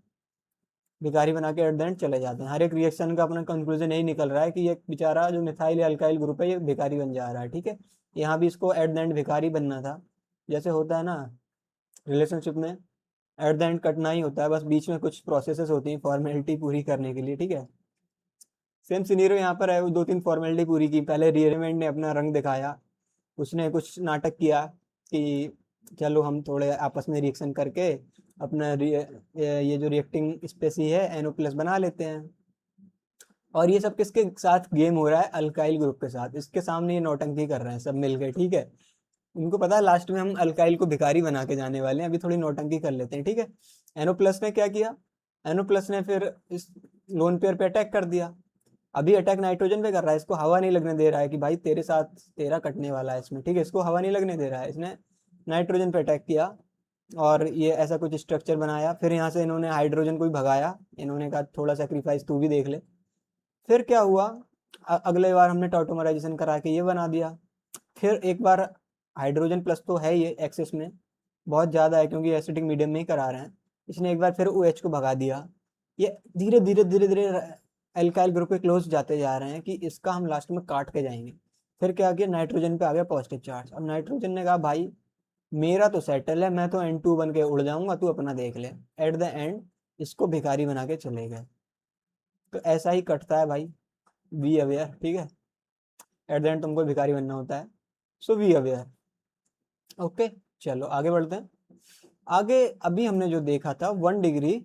भिखारी बना के एट द एंड चले जाते हैं। हर एक रिएक्शन का अपना कंक्लूजन यही निकल रहा है कि ये बेचारा जो मिथाइल या अल्काइल ग्रुप है ये भिखारी बन जा रहा है। ठीक है, यहाँ भी इसको एट द एंड भिखारी बनना था। जैसे होता है ना रिलेशनशिप में, एट द एंड कटना ही होता है, बस बीच में कुछ प्रोसेसेस होती हैं फॉर्मेलिटी पूरी करने के लिए। ठीक है, सेम सिनेरियो यहाँ पर है, वो 2-3 फॉर्मेलिटी पूरी की। पहले रियरमेंट ने अपना रंग दिखाया, उसने कुछ नाटक किया कि चलो हम थोड़े आपस में रिएक्शन करके अपना ये जो रिएक्टिंग स्पेसी है NO+ बना लेते हैं। और ये सब किसके साथ गेम हो रहा है? अल्काइल ग्रुप के साथ। इसके सामने ये नौटंकी कर रहे हैं सब मिलकर। ठीक है, उनको पता है लास्ट में हम अल्काइल को भिखारी बना के जाने वाले हैं, अभी थोड़ी नौटंकी कर लेते हैं। ठीक है, NO+ ने क्या किया? NO+ ने फिर इस लोन पेयर पे अटैक कर दिया। अभी अटैक नाइट्रोजन पे कर रहा है, इसको हवा नहीं लगने दे रहा है कि भाई तेरे साथ तेरा कटने वाला है इसमें। ठीक है, इसको हवा नहीं लगने दे रहा है, इसने नाइट्रोजन पे अटैक किया और ये ऐसा कुछ स्ट्रक्चर बनाया। फिर यहाँ से इन्होंने हाइड्रोजन को भी भगाया, इन्होंने कहा थोड़ा सेक्रीफाइस तू भी देख ले। फिर क्या हुआ, अगले बार हमने टॉटोमराइजेशन करा के ये बना दिया। फिर एक बार हाइड्रोजन प्लस तो है ये एक्सेस में, बहुत ज़्यादा है क्योंकि एसिडिक मीडियम में ही करा रहे हैं, इसने एक बार फिर OH को भगा दिया। ये धीरे धीरे धीरे धीरे एल्काइल ग्रुप के क्लोज जाते जा रहे हैं कि इसका हम लास्ट में काट के जाएंगे। फिर क्या किया, नाइट्रोजन पे आ गया पॉजिटिव चार्ज। अब नाइट्रोजन ने कहा भाई मेरा तो सेटल है, मैं तो N2 बन के उड़ जाऊंगा, तू अपना देख ले। एट द एंड इसको भिखारी बना के चले गए। तो ऐसा ही कटता है भाई, बी अवेयर। ठीक है, एट द एंड तुमको भिखारी बनना होता है, सो बी अवेयर। ओके, चलो आगे बढ़ते हैं। आगे अभी हमने जो देखा था 1 डिग्री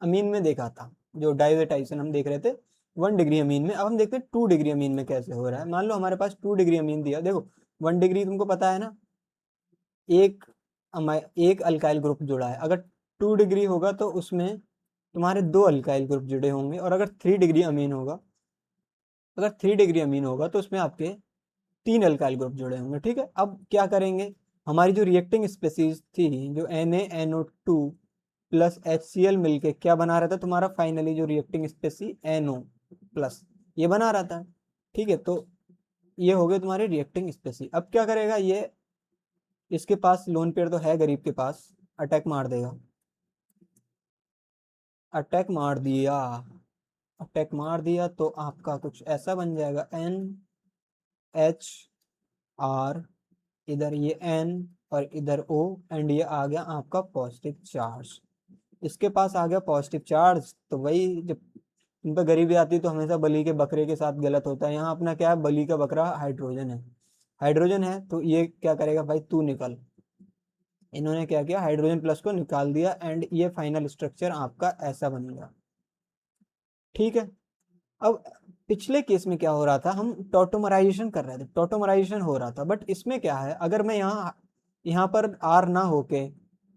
अमीन में देखा था, जो डाइवेटाइजेशन हम देख रहे थे 1 डिग्री अमीन में। अब हम देखते हैं 2 डिग्री अमीन में कैसे हो रहा है। मान लो हमारे पास 2 डिग्री अमीन दिया, देखो 1 डिग्री तुमको पता है ना, एक अल्काइल ग्रुप जुड़ा है। अगर 2 डिग्री होगा तो उसमें तुम्हारे 2 अल्काइल ग्रुप जुड़े होंगे। और अगर 3 डिग्री अमीन होगा, अगर 3 डिग्री अमीन होगा तो उसमें आपके 3 अल्काइल ग्रुप जुड़े होंगे। ठीक है, अब क्या करेंगे, हमारी जो रिएक्टिंग स्पेसीज थी, जो NaNO2 प्लस HCl मिलके क्या बना रहा था तुम्हारा फाइनली जो रिएक्टिंग स्पेसी NO+ ये बना रहा था। ठीक है, तो ये हो गए तुम्हारे रिएक्टिंग स्पेसी। अब क्या करेगा ये, इसके पास लोन पेयर तो है गरीब के पास, अटैक मार देगा। अटैक मार दिया, अटैक मार दिया तो आपका कुछ ऐसा बन जाएगा NHR, इधर ये N और इधर O, एंड ये आ गया आपका पॉजिटिव चार्ज। इसके पास आ गया पॉजिटिव चार्ज। तो वही जब उन पर गरीबी आती है तो हमेशा बलि के बकरे के साथ गलत होता है। यहाँ अपना क्या है, बलि का बकरा हाइड्रोजन है। हाइड्रोजन है तो ये क्या करेगा भाई, तू निकल। इन्होंने क्या किया, हाइड्रोजन प्लस को निकाल दिया एंड ये फाइनल स्ट्रक्चर आपका ऐसा बन गया। ठीक है, अब पिछले केस में क्या हो रहा था, हम टॉटोमराइजेशन कर रहे थे, टॉटोमराइजेशन हो रहा था। बट इसमें क्या है, अगर मैं यहाँ पर R ना होके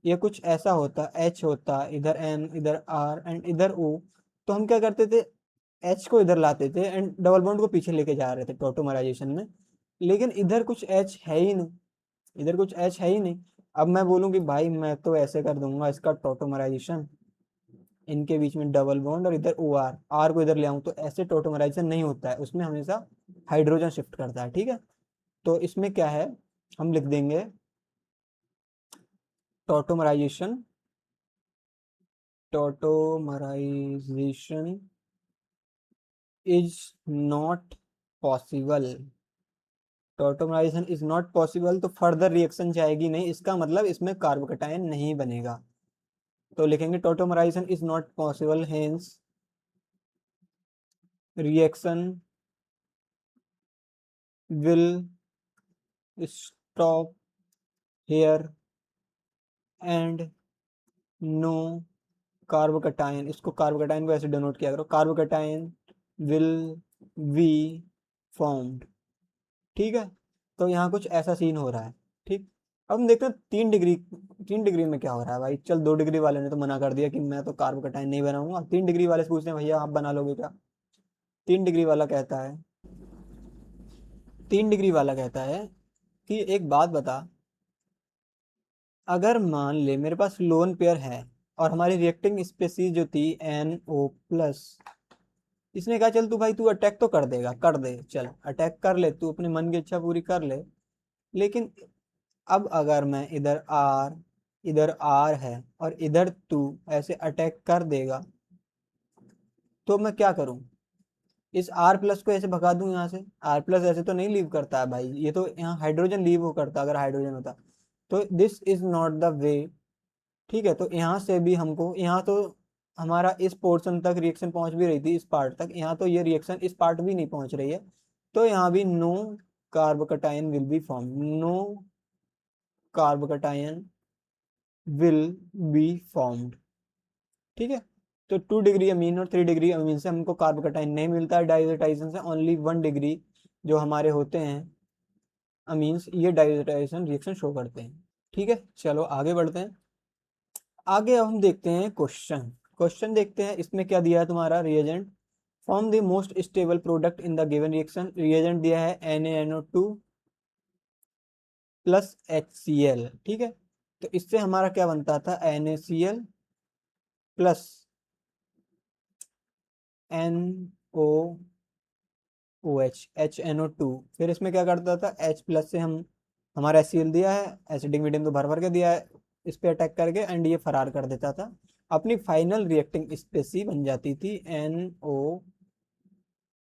ये कुछ ऐसा होता, H होता, इधर N इधर R एंड इधर O, तो हम क्या करते थे, H को इधर लाते थे एंड डबल बॉन्ड को पीछे लेके जा रहे थे टॉटोमराइजेशन में। लेकिन इधर कुछ H है ही नहीं, इधर कुछ H है ही नहीं। अब मैं बोलूँ कि भाई मैं तो ऐसे कर दूंगा इसका टॉटोमराइजेशन, इनके बीच में डबल बॉन्ड और इधर OR, R को इधर ले आऊँ, तो ऐसे टॉटोमराइजेशन नहीं होता है, उसमें हमेशा हाइड्रोजन शिफ्ट करता है। ठीक है, तो इसमें क्या है, हम लिख देंगे tautomerization, tautomerization is not possible. Tautomerization is not possible तो फर्दर रिएक्शन जाएगी नहीं, इसका मतलब इसमें कार्बोकैटायन नहीं बनेगा। तो लिखेंगे tautomerization is not possible, hence reaction will stop here and no carbocation, इसको कार्बोकैटायन को ऐसे डिनोट किया करो, कार्बोकैटायन विल बी फॉर्म्ड। ठीक है, तो यहाँ कुछ ऐसा सीन हो रहा है। ठीक, अब हम देखते हैं 3 डिग्री, 3 डिग्री में क्या हो रहा है भाई। चल 2 डिग्री वाले ने तो मना कर दिया कि मैं तो कार्बोकैटायन नहीं बनाऊंगा। 3 डिग्री वाले से पूछते हैं भैया आप बना लोगे क्या? 3 डिग्री वाला कहता है, 3 डिग्री वाला कहता है कि एक बात बता, अगर मान ले मेरे पास लोन पेयर है और हमारी रिएक्टिंग स्पेसीज जो थी NO+, इसने कहा चल तू भाई तू अटैक तो कर देगा, कर दे, चल अटैक कर ले, तू अपने मन की इच्छा पूरी कर ले। लेकिन अब अगर मैं इधर R है और इधर तू ऐसे अटैक कर देगा, तो मैं क्या करूं, इस R प्लस को ऐसे भगा दूं यहाँ से। R प्लस ऐसे तो नहीं लीव करता है भाई, ये तो यहाँ हाइड्रोजन लीव हो करता अगर हाइड्रोजन होता। तो this is not the way. ठीक है, तो यहाँ से भी हमको, यहाँ तो हमारा इस पोर्शन तक रिएक्शन पहुंच भी रही थी, इस पार्ट तक, यहाँ तो ये रिएक्शन इस पार्ट भी नहीं पहुंच रही है। तो यहाँ भी no carbocation will be form, no carbocation will be formed. ठीक है, तो 2 डिग्री अमीन और 3 डिग्री अमीन से हमको कार्बोकटाइन नहीं मिलता है डाइजोटाइजेशन से, ओनली 1 डिग्री जो हमारे होते हैं अमीन्स, ये डाइजोटाइजेशन रिएक्शन शो करते हैं। ठीक है, चलो आगे बढ़ते हैं। आगे अब हम देखते हैं क्वेश्चन। क्वेश्चन देखते हैं, इसमें क्या दिया है तुम्हारा, reagent form the most stable product in the given reaction. Reagent दिया है NaNO2 प्लस HCl। ठीक है, तो इससे हमारा क्या बनता था, NaCl plus NO OH HNO2। फिर इसमें क्या करता था, H प्लस से हम, हमारा HCl दिया है, एसिडिक मीडियम तो भर भर के दिया है इस पे अटैक करके, एंड ये फरार कर देता था। अपनी फाइनल रिएक्टिंग स्पेसी बन जाती थी NO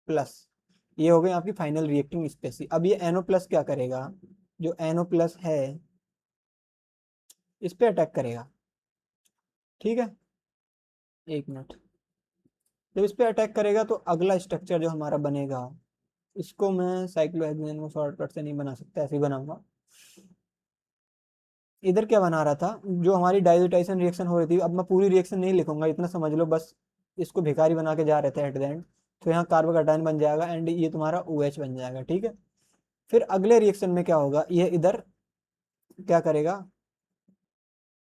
प्लस। ये हो गई आपकी फाइनल रिएक्टिंग स्पेसी। अब ये NO प्लस क्या करेगा, जो NO प्लस है इस पे अटैक करेगा। ठीक है, एक मिनट। जब इस पे अटैक करेगा तो अगला स्ट्रक्चर जो हमारा बनेगा, इसको मैं साइक्लोहेक्सेन को शॉर्टकट से नहीं बना सकता, ऐसे ही बनाऊंगा। इधर क्या बना रहा था, जो हमारी डाइजोटाइजेशन रिएक्शन हो रही थी, अब मैं पूरी रिएक्शन नहीं लिखूंगा, इतना समझ लो बस, इसको भिखारी बना के जा रहे थे एट द एंड। तो यहाँ कार्बोकैटायन बन जाएगा एंड ये तुम्हारा OH बन जाएगा। ठीक है, फिर अगले रिएक्शन में क्या होगा, ये इधर क्या करेगा,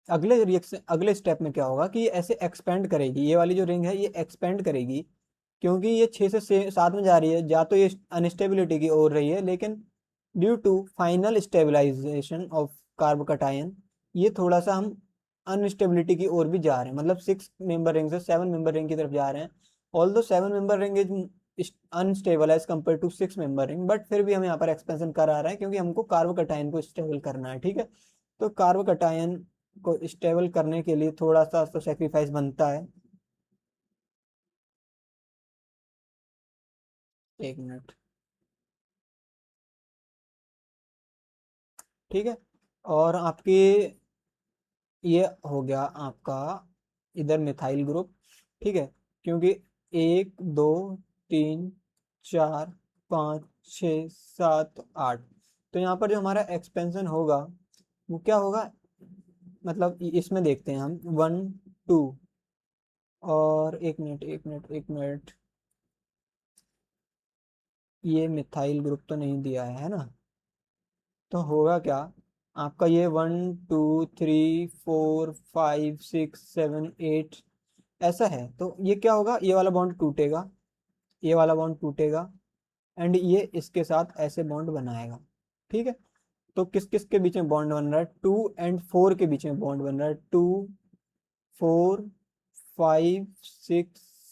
अगले रिएक्शन, अगले स्टेप में क्या होगा कि ये ऐसे एक्सपेंड करेगी, ये वाली जो रिंग है ये एक्सपेंड करेगी, क्योंकि ये 6 से 7 में जा रही है, या तो ये अनस्टेबिलिटी की ओर रही है, लेकिन due to final stabilization of carbocation ये थोड़ा सा हम अनस्टेबिलिटी की ओर भी जा रहे हैं, मतलब 6 मेंबर रिंग से 7 मेंबर रिंग की तरफ जा रहे हैं। Although 7 member ring is unstable as compare to 6 member ring, but फिर भी हम यहाँ पर एक्सपेंशन करा रहे हैं क्योंकि हमको कार्बोकटायन को स्टेबल करना है। ठीक है, तो कार्बोकटायन को स्टेबल करने के लिए थोड़ा सा तो सेक्रीफाइस बनता है। एक मिनट। ठीक है, और आपके ये हो गया आपका इधर मिथाइल ग्रुप। ठीक है, क्योंकि 1 2 3 4 5 6 7 8, तो यहाँ पर जो हमारा एक्सपेंशन होगा वो क्या होगा, मतलब इसमें देखते हैं हम 1 2, और एक मिनट, ये मिथाइल ग्रुप तो नहीं दिया है ना, तो होगा क्या, आपका ये 1 2 3 4 5 6 7 8 ऐसा है, तो ये क्या होगा, ये वाला बॉन्ड टूटेगा, ये वाला बॉन्ड टूटेगा, एंड ये इसके साथ ऐसे बॉन्ड बनाएगा। ठीक है, तो किस किस के बीच में बॉन्ड बन रहा है, 2 और 4 के बीच में बॉन्ड बन रहा है, 2 4 5 6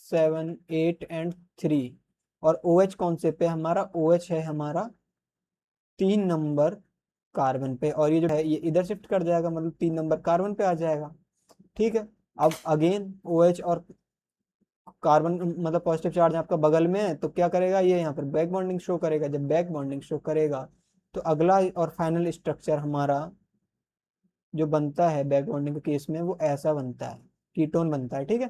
7 8 एंड 3। और OH कौन से पे, हमारा OH है हमारा 3 नंबर कार्बन पे, और ये जो है ये इधर शिफ्ट कर जाएगा, मतलब 3 नंबर कार्बन पे आ जाएगा। ठीक है, अब अगेन OH और कार्बन, मतलब पॉजिटिव चार्ज आपका बगल में है, तो क्या करेगा, ये यहाँ पर बैक बॉन्डिंग शो करेगा। जब बैक बॉन्डिंग शो करेगा तो अगला और फाइनल स्ट्रक्चर हमारा जो बनता है बैक बॉन्डिंग के केस में वो ऐसा बनता है, कीटोन बनता है। ठीक है,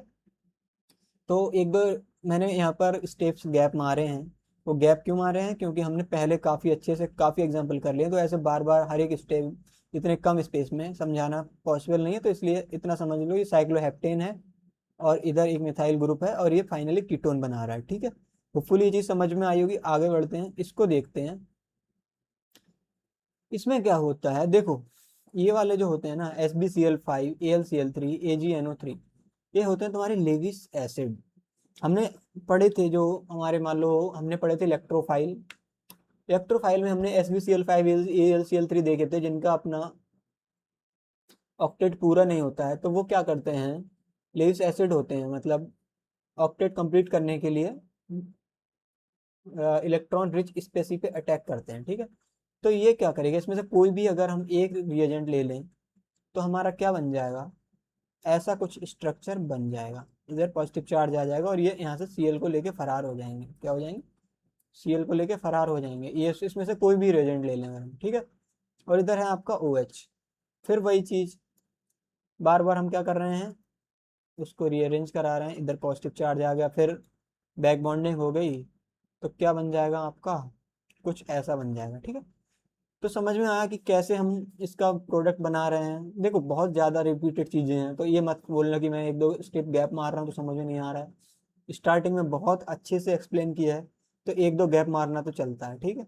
तो एक दो मैंने यहाँ पर स्टेप्स गैप मारे हैं। वो गैप क्यों मारे हैं, क्योंकि हमने पहले काफ़ी अच्छे से काफ़ी एग्जाम्पल कर लिए, तो ऐसे बार बार हर एक स्टेप इतने कम स्पेस में समझाना पॉसिबल नहीं है, तो इसलिए इतना समझ लो, ये साइक्लोहेप्टेन है और इधर एक मिथाइल ग्रुप है और ये फाइनली कीटोन बना रहा है। ठीक है, होपफुली ये चीज़ समझ में आई होगी। आगे बढ़ते हैं, इसको देखते हैं। इसमें क्या होता है, देखो ये वाले जो होते हैं ना, SbCl5 AlCl3 AgNO3, ये होते हैं तुम्हारे लेविस एसिड। हमने पढ़े थे, जो हमारे मान लो हमने पढ़े थे इलेक्ट्रोफाइल। इलेक्ट्रोफाइल में हमने SbCl5 AlCl3 देखे थे, जिनका अपना ऑक्टेट पूरा नहीं होता है, तो वो क्या करते हैं, लेविस एसिड होते हैं, मतलब ऑक्टेट कंप्लीट करने के लिए इलेक्ट्रॉन रिच स्पेसी पे अटैक करते हैं। ठीक है, तो ये क्या करेगा, इसमें से कोई भी अगर हम एक रिएजेंट ले लें तो हमारा क्या बन जाएगा, ऐसा कुछ स्ट्रक्चर बन जाएगा। इधर पॉजिटिव चार्ज आ जाएगा और ये यहाँ से Cl को लेके फरार हो जाएंगे। क्या हो जाएंगे? Cl को लेके फरार हो जाएंगे। ये इसमें से कोई भी रिएजेंट ले लेंगे हम, ठीक है। और इधर है आपका OH। फिर वही चीज़ बार बार हम क्या कर रहे हैं, उसको रीअरेंज करा रहे हैं। इधर पॉजिटिव चार्ज आ गया, फिर बैक बॉन्डिंग हो गई, तो क्या बन जाएगा आपका, कुछ ऐसा बन जाएगा, ठीक है। तो समझ में आया कि कैसे हम इसका प्रोडक्ट बना रहे हैं। देखो बहुत ज़्यादा रिपीटेड चीज़ें हैं, तो ये मत बोलना कि मैं एक दो स्टेप गैप मार रहा हूँ तो समझ में नहीं आ रहा है। स्टार्टिंग में बहुत अच्छे से एक्सप्लेन किया है, तो एक दो गैप मारना तो चलता है, ठीक है।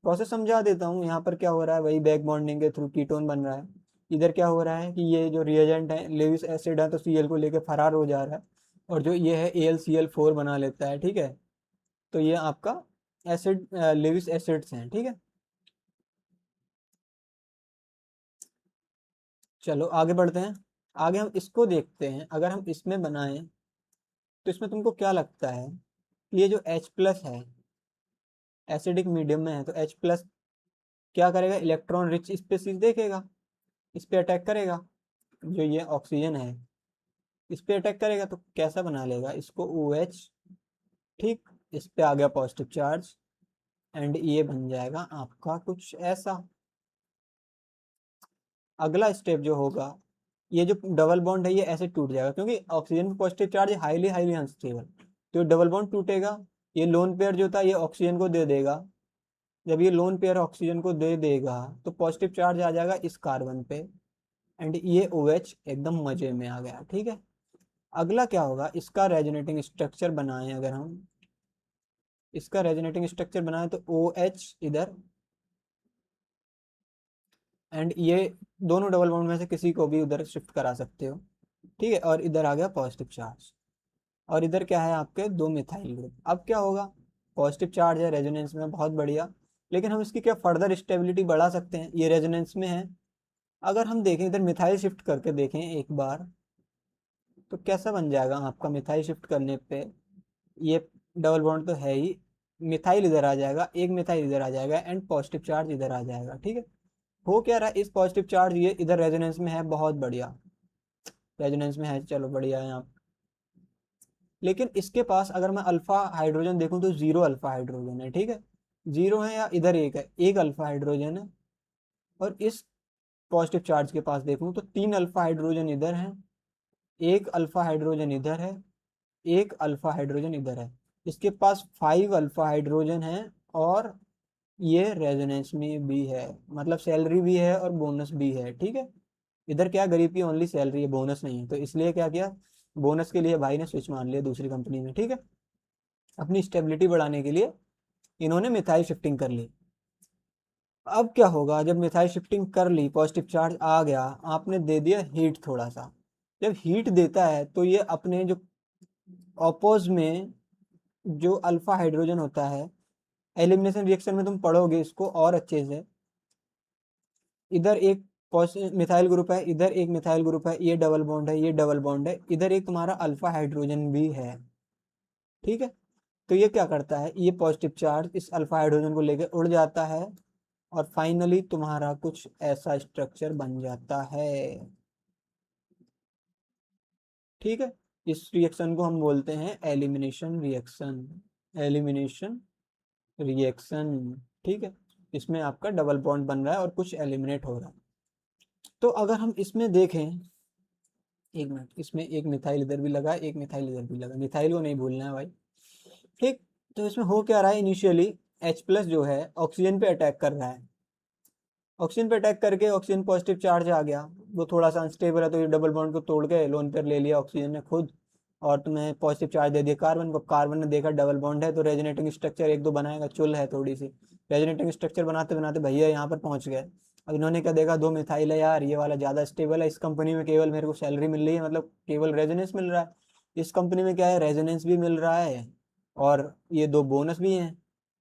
प्रोसेस समझा देता हूँ। यहाँ पर क्या हो रहा है, वही बैक बॉन्डिंग के थ्रू कीटोन बन रहा है। इधर क्या हो रहा है कि ये जो रिएजेंट है लेविस एसिड है, तो Cl को लेके फरार हो जा रहा है, और जो ये है AlCl4 बना लेता है, ठीक है। तो ये आपका एसिड लेविस एसिड्स हैं, ठीक है। चलो आगे बढ़ते हैं। आगे हम इसको देखते हैं। अगर हम इसमें बनाएं तो इसमें तुमको क्या लगता है, ये जो H+ है, एसिडिक मीडियम में है, तो H+ क्या करेगा, इलेक्ट्रॉन रिच स्पीसीज देखेगा, इस पे अटैक करेगा। जो ये ऑक्सीजन है इस पे अटैक करेगा, तो कैसा बना लेगा इसको, OH, ठीक। इस पे आ गया पॉजिटिव चार्ज, एंड ये बन जाएगा आपका कुछ ऐसा। अगला स्टेप जो होगा, ये जो डबल बॉन्ड है ये ऐसे टूट जाएगा, क्योंकि ऑक्सीजन पे positive charge highly highly unstable, तो डबल बॉन्ड टूटेगा। ये लोन पेयर जो था ये ऑक्सीजन को दे देगा। जब ये लोन पेयर ऑक्सीजन को दे देगा तो पॉजिटिव चार्ज आ जाएगा इस कार्बन पे, एंड ये OH एकदम मजे में आ गया, ठीक है। अगला क्या होगा, इसका रेजोनेटिंग स्ट्रक्चर बनाएं अगर हम, इसका रेजोनेटिंग स्ट्रक्चर बनाएं तो OH इधर, एंड ये दोनों डबल बॉन्ड में से किसी को भी उधर शिफ्ट करा सकते हो, ठीक है। और इधर आ गया पॉजिटिव चार्ज, और इधर क्या है आपके दो मिथाइल ग्रुप। अब क्या होगा, पॉजिटिव चार्ज है रेजोनेंस में, बहुत बढ़िया। लेकिन हम इसकी क्या फर्दर स्टेबिलिटी बढ़ा सकते हैं, ये रेजोनेंस में है। अगर हम देखें इधर मिथाइल शिफ्ट करके देखें एक बार, तो कैसा बन जाएगा आपका मिथाइल शिफ्ट करने पे, ये डबल बॉन्ड तो है ही, मिथाइल इधर आ जाएगा, एक मिथाइल इधर आ जाएगा, एंड पॉजिटिव चार्ज इधर आ जाएगा, ठीक है। हो क्या रहा है, इस पॉजिटिव चार्ज ये इधर रेजोनेंस में है, बहुत बढ़िया रेजोनेंस में है, चलो बढ़िया है यहाँ। लेकिन इसके पास अगर मैं अल्फा हाइड्रोजन देखूं तो 0 अल्फा हाइड्रोजन है, ठीक है। 0 है, या इधर एक है, एक अल्फा हाइड्रोजन है। और इस पॉजिटिव चार्ज के पास देखूं तो 3 अल्फा हाइड्रोजन इधर है, एक अल्फा हाइड्रोजन इधर है, एक अल्फा हाइड्रोजन इधर है। इसके पास 5 अल्फा हाइड्रोजन है, और ये रेजोनेंस में भी है, मतलब सैलरी भी है और बोनस भी है, ठीक है। इधर क्या गरीब की ओनली सैलरी है, बोनस नहीं है, तो इसलिए क्या किया, बोनस के लिए भाई ने स्विच मान लिया दूसरी कंपनी में, ठीक है। अपनी स्टेबिलिटी बढ़ाने के लिए इन्होंने मिथाइल शिफ्टिंग कर ली। अब क्या होगा, जब मिथाइल शिफ्टिंग कर ली, पॉजिटिव चार्ज आ गया, आपने दे दिया हीट थोड़ा सा। जब हीट देता है तो ये अपने जो ऑपोज में जो अल्फा हाइड्रोजन होता है, एलिमिनेशन रिएक्शन में तुम पढ़ोगे इसको और अच्छे से। इधर एक मिथाइल ग्रुप है, इधर एक मिथाइल ग्रुप है, ये डबल बॉन्ड है, ये डबल बॉन्ड है, इधर एक तुम्हारा अल्फा हाइड्रोजन भी है, ठीक है। तो ये क्या करता है, ये पॉजिटिव चार्ज इस अल्फा हाइड्रोजन को लेकर उड़ जाता है, और फाइनली तुम्हारा कुछ ऐसा स्ट्रक्चर बन जाता है, ठीक है। इस रिएक्शन को हम बोलते हैं एलिमिनेशन रिएक्शन, एलिमिनेशन रिएक्शन, ठीक है। इसमें आपका डबल बॉन्ड बन रहा है और कुछ एलिमिनेट हो रहा है। तो अगर हम इसमें देखें, एक मिनट, इसमें एक मिथाइल इधर भी लगा, एक मिथाइल इधर भी लगा, मिथाइल को नहीं भूलना है भाई, ठीक। तो इसमें हो क्या रहा है, इनिशियली H+ जो है ऑक्सीजन पे अटैक कर रहा है, ऑक्सीजन पे अटैक करके ऑक्सीजन पॉजिटिव चार्ज आ गया, वो थोड़ा सा अनस्टेबल है, तो ये डबल बॉन्ड को तोड़ के लोन पेयर ले लिया ऑक्सीजन ने खुद, और तुम्हें पॉजिटिव चार्ज दे दिया कार्बन को। कार्बन ने देखा डबल बॉन्ड है, तो रेजोनेटिंग स्ट्रक्चर एक दो बनाएगा, चुल है थोड़ी सी, रेजोनेटिंग स्ट्रक्चर बनाते बनाते भैया यहाँ पर पहुंच गए। अब इन्होंने क्या देखा, दो मिथाइल है यार, ये वाला ज़्यादा स्टेबल है, इस कंपनी में केवल मेरे को सैलरी मिल रही है, मतलब केवल रेजोनेंस मिल रहा है। इस कंपनी में क्या है, रेजोनेंस भी मिल रहा है, और ये दो बोनस भी हैं,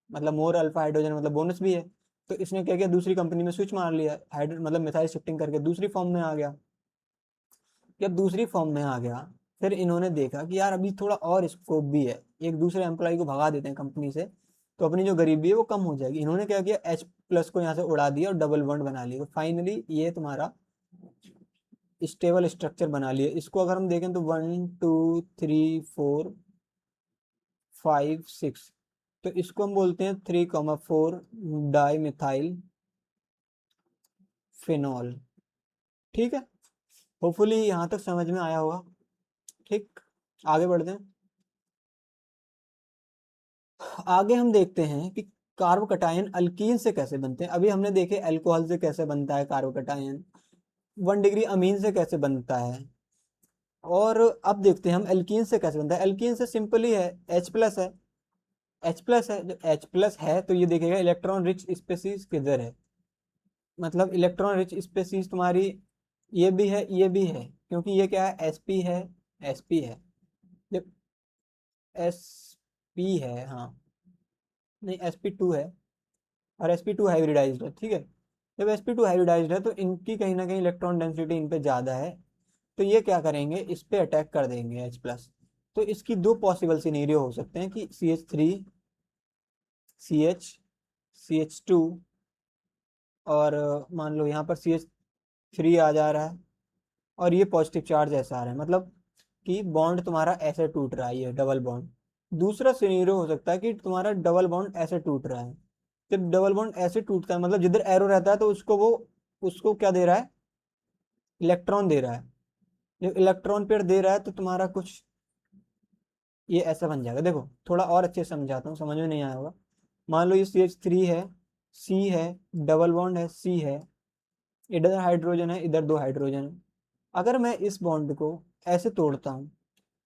मतलब मोर अल्फा हाइड्रोजन मतलब बोनस भी है। तो इसने क्या किया, दूसरी कंपनी में स्विच मार लिया, हाइड्रो मतलब मिथाइल शिफ्टिंग करके दूसरी फॉर्म में आ गया। जब दूसरी फॉर्म में आ गया, फिर इन्होंने देखा कि यार अभी थोड़ा और स्कोप भी है, एक दूसरे एम्प्लॉय को भगा देते हैं कंपनी से, तो अपनी जो गरीबी है वो कम हो जाएगी। इन्होंने क्या किया, H+ को यहाँ से उड़ा दिया और डबल बॉन्ड बना लिया, तो फाइनली ये तुम्हारा स्टेबल स्ट्रक्चर बना लिए। इसको अगर हम देखें तो 1 2 3 4 5 6, तो इसको हम बोलते हैं 3,4 डाई मिथाइल फिनॉल। ठीक है, होपफुली यहाँ तक समझ में आया होगा। ठीक, आगे बढ़ते हैं। आगे हम देखते हैं कि कार्बोकटायन अल्कीन से कैसे बनते हैं। अभी हमने देखे अल्कोहल से कैसे बनता है कार्बोकटायन, 1 डिग्री अमीन से कैसे बनता है, और अब देखते हैं हम एल्कीन से कैसे बनता है। एल्कीन से सिंपल ही है, H प्लस है। H प्लस है, जो H प्लस है तो ये देखेगा इलेक्ट्रॉन रिच स्पेसीज किधर है, मतलब इलेक्ट्रॉन रिच स्पेसीज तुम्हारी ये भी है, ये भी है, क्योंकि ये क्या है, sp है, sp है, जब sp है, हाँ नहीं sp2 है, और sp2 हाइब्रिडाइज्ड है। ठीक है, जब sp2 हाइब्रिडाइज्ड है तो इनकी कहीं ना कहीं इलेक्ट्रॉन डेंसिटी इन पे ज़्यादा है, तो ये क्या करेंगे, इस पे अटैक कर देंगे H प्लस। तो इसकी दो पॉसिबल सिनेरियो हो सकते हैं कि CH3 CH CH2, और मान लो यहाँ पर CH3 आ जा रहा है और ये पॉजिटिव चार्ज ऐसा आ रहा है, मतलब कि बॉन्ड तुम्हारा ऐसे टूट रहा है, ये डबल बॉन्ड। दूसरा सिनेरियो हो सकता है कि तुम्हारा डबल बॉन्ड ऐसे टूट रहा है। जब डबल बॉन्ड ऐसे टूटता है, मतलब जिधर एरो रहता है तो उसको वो उसको क्या दे रहा है, इलेक्ट्रॉन दे रहा है। जब इलेक्ट्रॉन पेयर दे रहा है तो तुम्हारा कुछ ये ऐसा बन जाएगा। देखो थोड़ा और अच्छे से समझाता हूँ, समझ में नहीं आया होगा। मान लो ये CH3 है, C है, डबल बॉन्ड है, C है, इधर हाइड्रोजन है, इधर 2 हाइड्रोजन है। अगर मैं इस बॉन्ड को ऐसे तोड़ता हूँ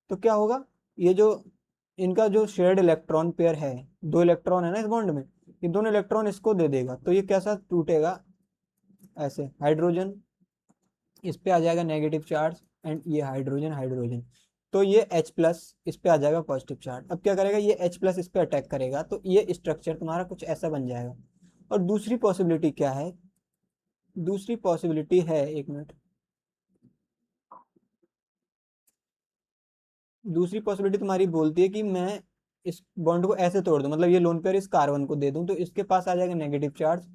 तो क्या होगा, ये जो इनका जो शेयर्ड इलेक्ट्रॉन पेयर है, 2 इलेक्ट्रॉन है ना इस बॉन्ड में, ये दोनों इलेक्ट्रॉन इसको दे देगा, तो ये कैसा टूटेगा, ऐसे हाइड्रोजन इस पे आ जाएगा नेगेटिव चार्ज, एंड ये हाइड्रोजन हाइड्रोजन, तो ये H प्लस इस पे आ जाएगा पॉजिटिव चार्ज। अब क्या करेगा, ये H प्लस इस पे अटैक करेगा, तो ये स्ट्रक्चर तुम्हारा कुछ ऐसा बन जाएगा। और दूसरी पॉसिबिलिटी क्या है, दूसरी पॉसिबिलिटी है, एक मिनट, दूसरी पॉसिबिलिटी तुम्हारी बोलती है कि मैं इस बॉन्ड को ऐसे तोड़ दूं, मतलब ये लोन पेयर इस कार्बन को दे दूं, तो इसके पास आ जाएगा नेगेटिव चार्ज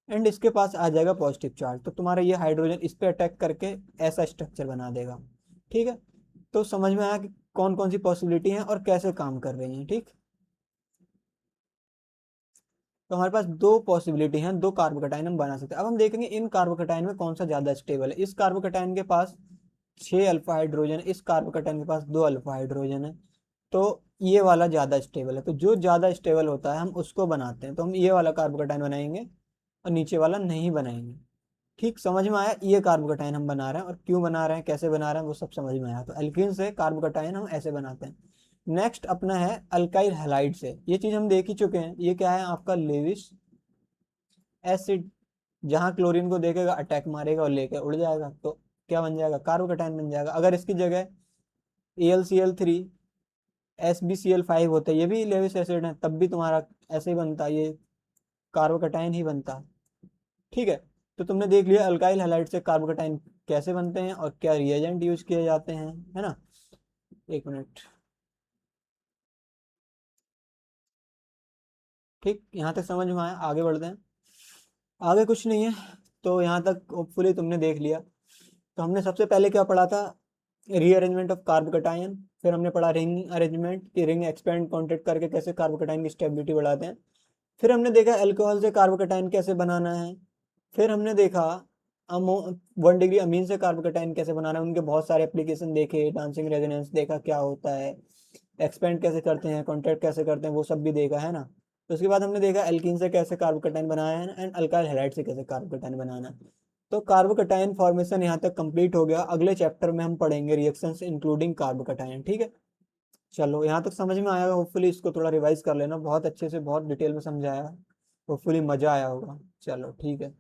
एंड इसके पास आ जाएगा पॉजिटिव चार्ज, तो तुम्हारा ये हाइड्रोजन इस पे अटैक करके ऐसा स्ट्रक्चर बना देगा। ठीक है, तो समझ में आया कि कौन कौन सी पॉसिबिलिटी हैं और कैसे काम कर रही हैं। ठीक, तो हमारे पास दो पॉसिबिलिटी हैं, दो कार्बोकटाइन हम बना सकते हैं। अब हम देखेंगे इन कार्बोकटाइन में कौन सा ज्यादा स्टेबल है। इस कार्बोकटाइन के पास 6 अल्फा हाइड्रोजन, इस कार्बोकटाइन के पास 2 अल्फा हाइड्रोजन है, तो ये वाला ज्यादा स्टेबल है। तो जो ज्यादा स्टेबल होता है हम उसको बनाते हैं, तो हम ये वाला कार्बोकटाइन बनाएंगे और नीचे वाला नहीं बनाएंगे। ठीक, समझ में आया, ये कार्बोकटाइन हम बना रहे हैं, और क्यों बना रहे हैं, कैसे बना रहे हैं, वो सब समझ में आया। तो एल्कीन से कार्बोकटाइन हम ऐसे बनाते हैं। नेक्स्ट अपना है अल्काइल हैलाइड से। ये चीज हम देख ही चुके हैं, ये क्या है आपका लेविस एसिड, जहां क्लोरीन को देखेगा अटैक मारेगा और लेके उड़ जाएगा, तो क्या बन जाएगा, कार्बोकटाइन बन जाएगा। अगर इसकी जगह AlCl3 SbCl5 होता है, ये भी लेविस एसिड है, तब भी तुम्हारा ऐसे ही बनता, ये कार्बोकटाइन ही बनता। ठीक है, तो तुमने देख लिया अल्काइल हैलाइड से कार्बोकटाइन कैसे बनते हैं और क्या रिएजेंट यूज किए जाते हैं, है ना। एक मिनट, ठीक, यहाँ तक समझ में आया, आगे बढ़ते हैं। आगे कुछ नहीं है, तो यहाँ तक होपफुली तुमने देख लिया। तो हमने सबसे पहले क्या पढ़ा था, रीअरेंजमेंट ऑफ कार्बोकटाइन, फिर हमने पढ़ा रिंग अरेंजमेंट की रिंग एक्सपेंड कॉन्टेक्ट करके कैसे कार्बोकटाइन की स्टेबिलिटी बढ़ाते हैं। फिर हमने देखा अल्कोहल से कार्बोकटाइन कैसे बनाना है। फिर हमने देखा अमो 1 डिग्री अमीन से कार्बोकटाइन कैसे बनाना है, उनके बहुत सारे एप्लीकेशन देखे, डांसिंग रेजोनेंस देखा क्या होता है, एक्सपेंड कैसे करते हैं, कॉन्टैक्ट कैसे करते हैं, वो सब भी देखा है ना। तो उसके बाद हमने देखा एल्कीन से कैसे कार्बोकटाइन बनाया है एंड अल्काइल हैलाइड से कैसे कार्बोकटाइन बनाना है। तो कार्बोकटाइन फॉर्मेशन यहाँ तक कंप्लीट हो गया। अगले चैप्टर में हम पढ़ेंगे रिएक्शंस इंक्लूडिंग कार्बोकटाइन। ठीक है, चलो यहाँ तक समझ में आया, होपफुली इसको थोड़ा रिवाइज कर लेना, बहुत अच्छे से बहुत डिटेल में समझाया, होपफुली मज़ा आया होगा। चलो ठीक है।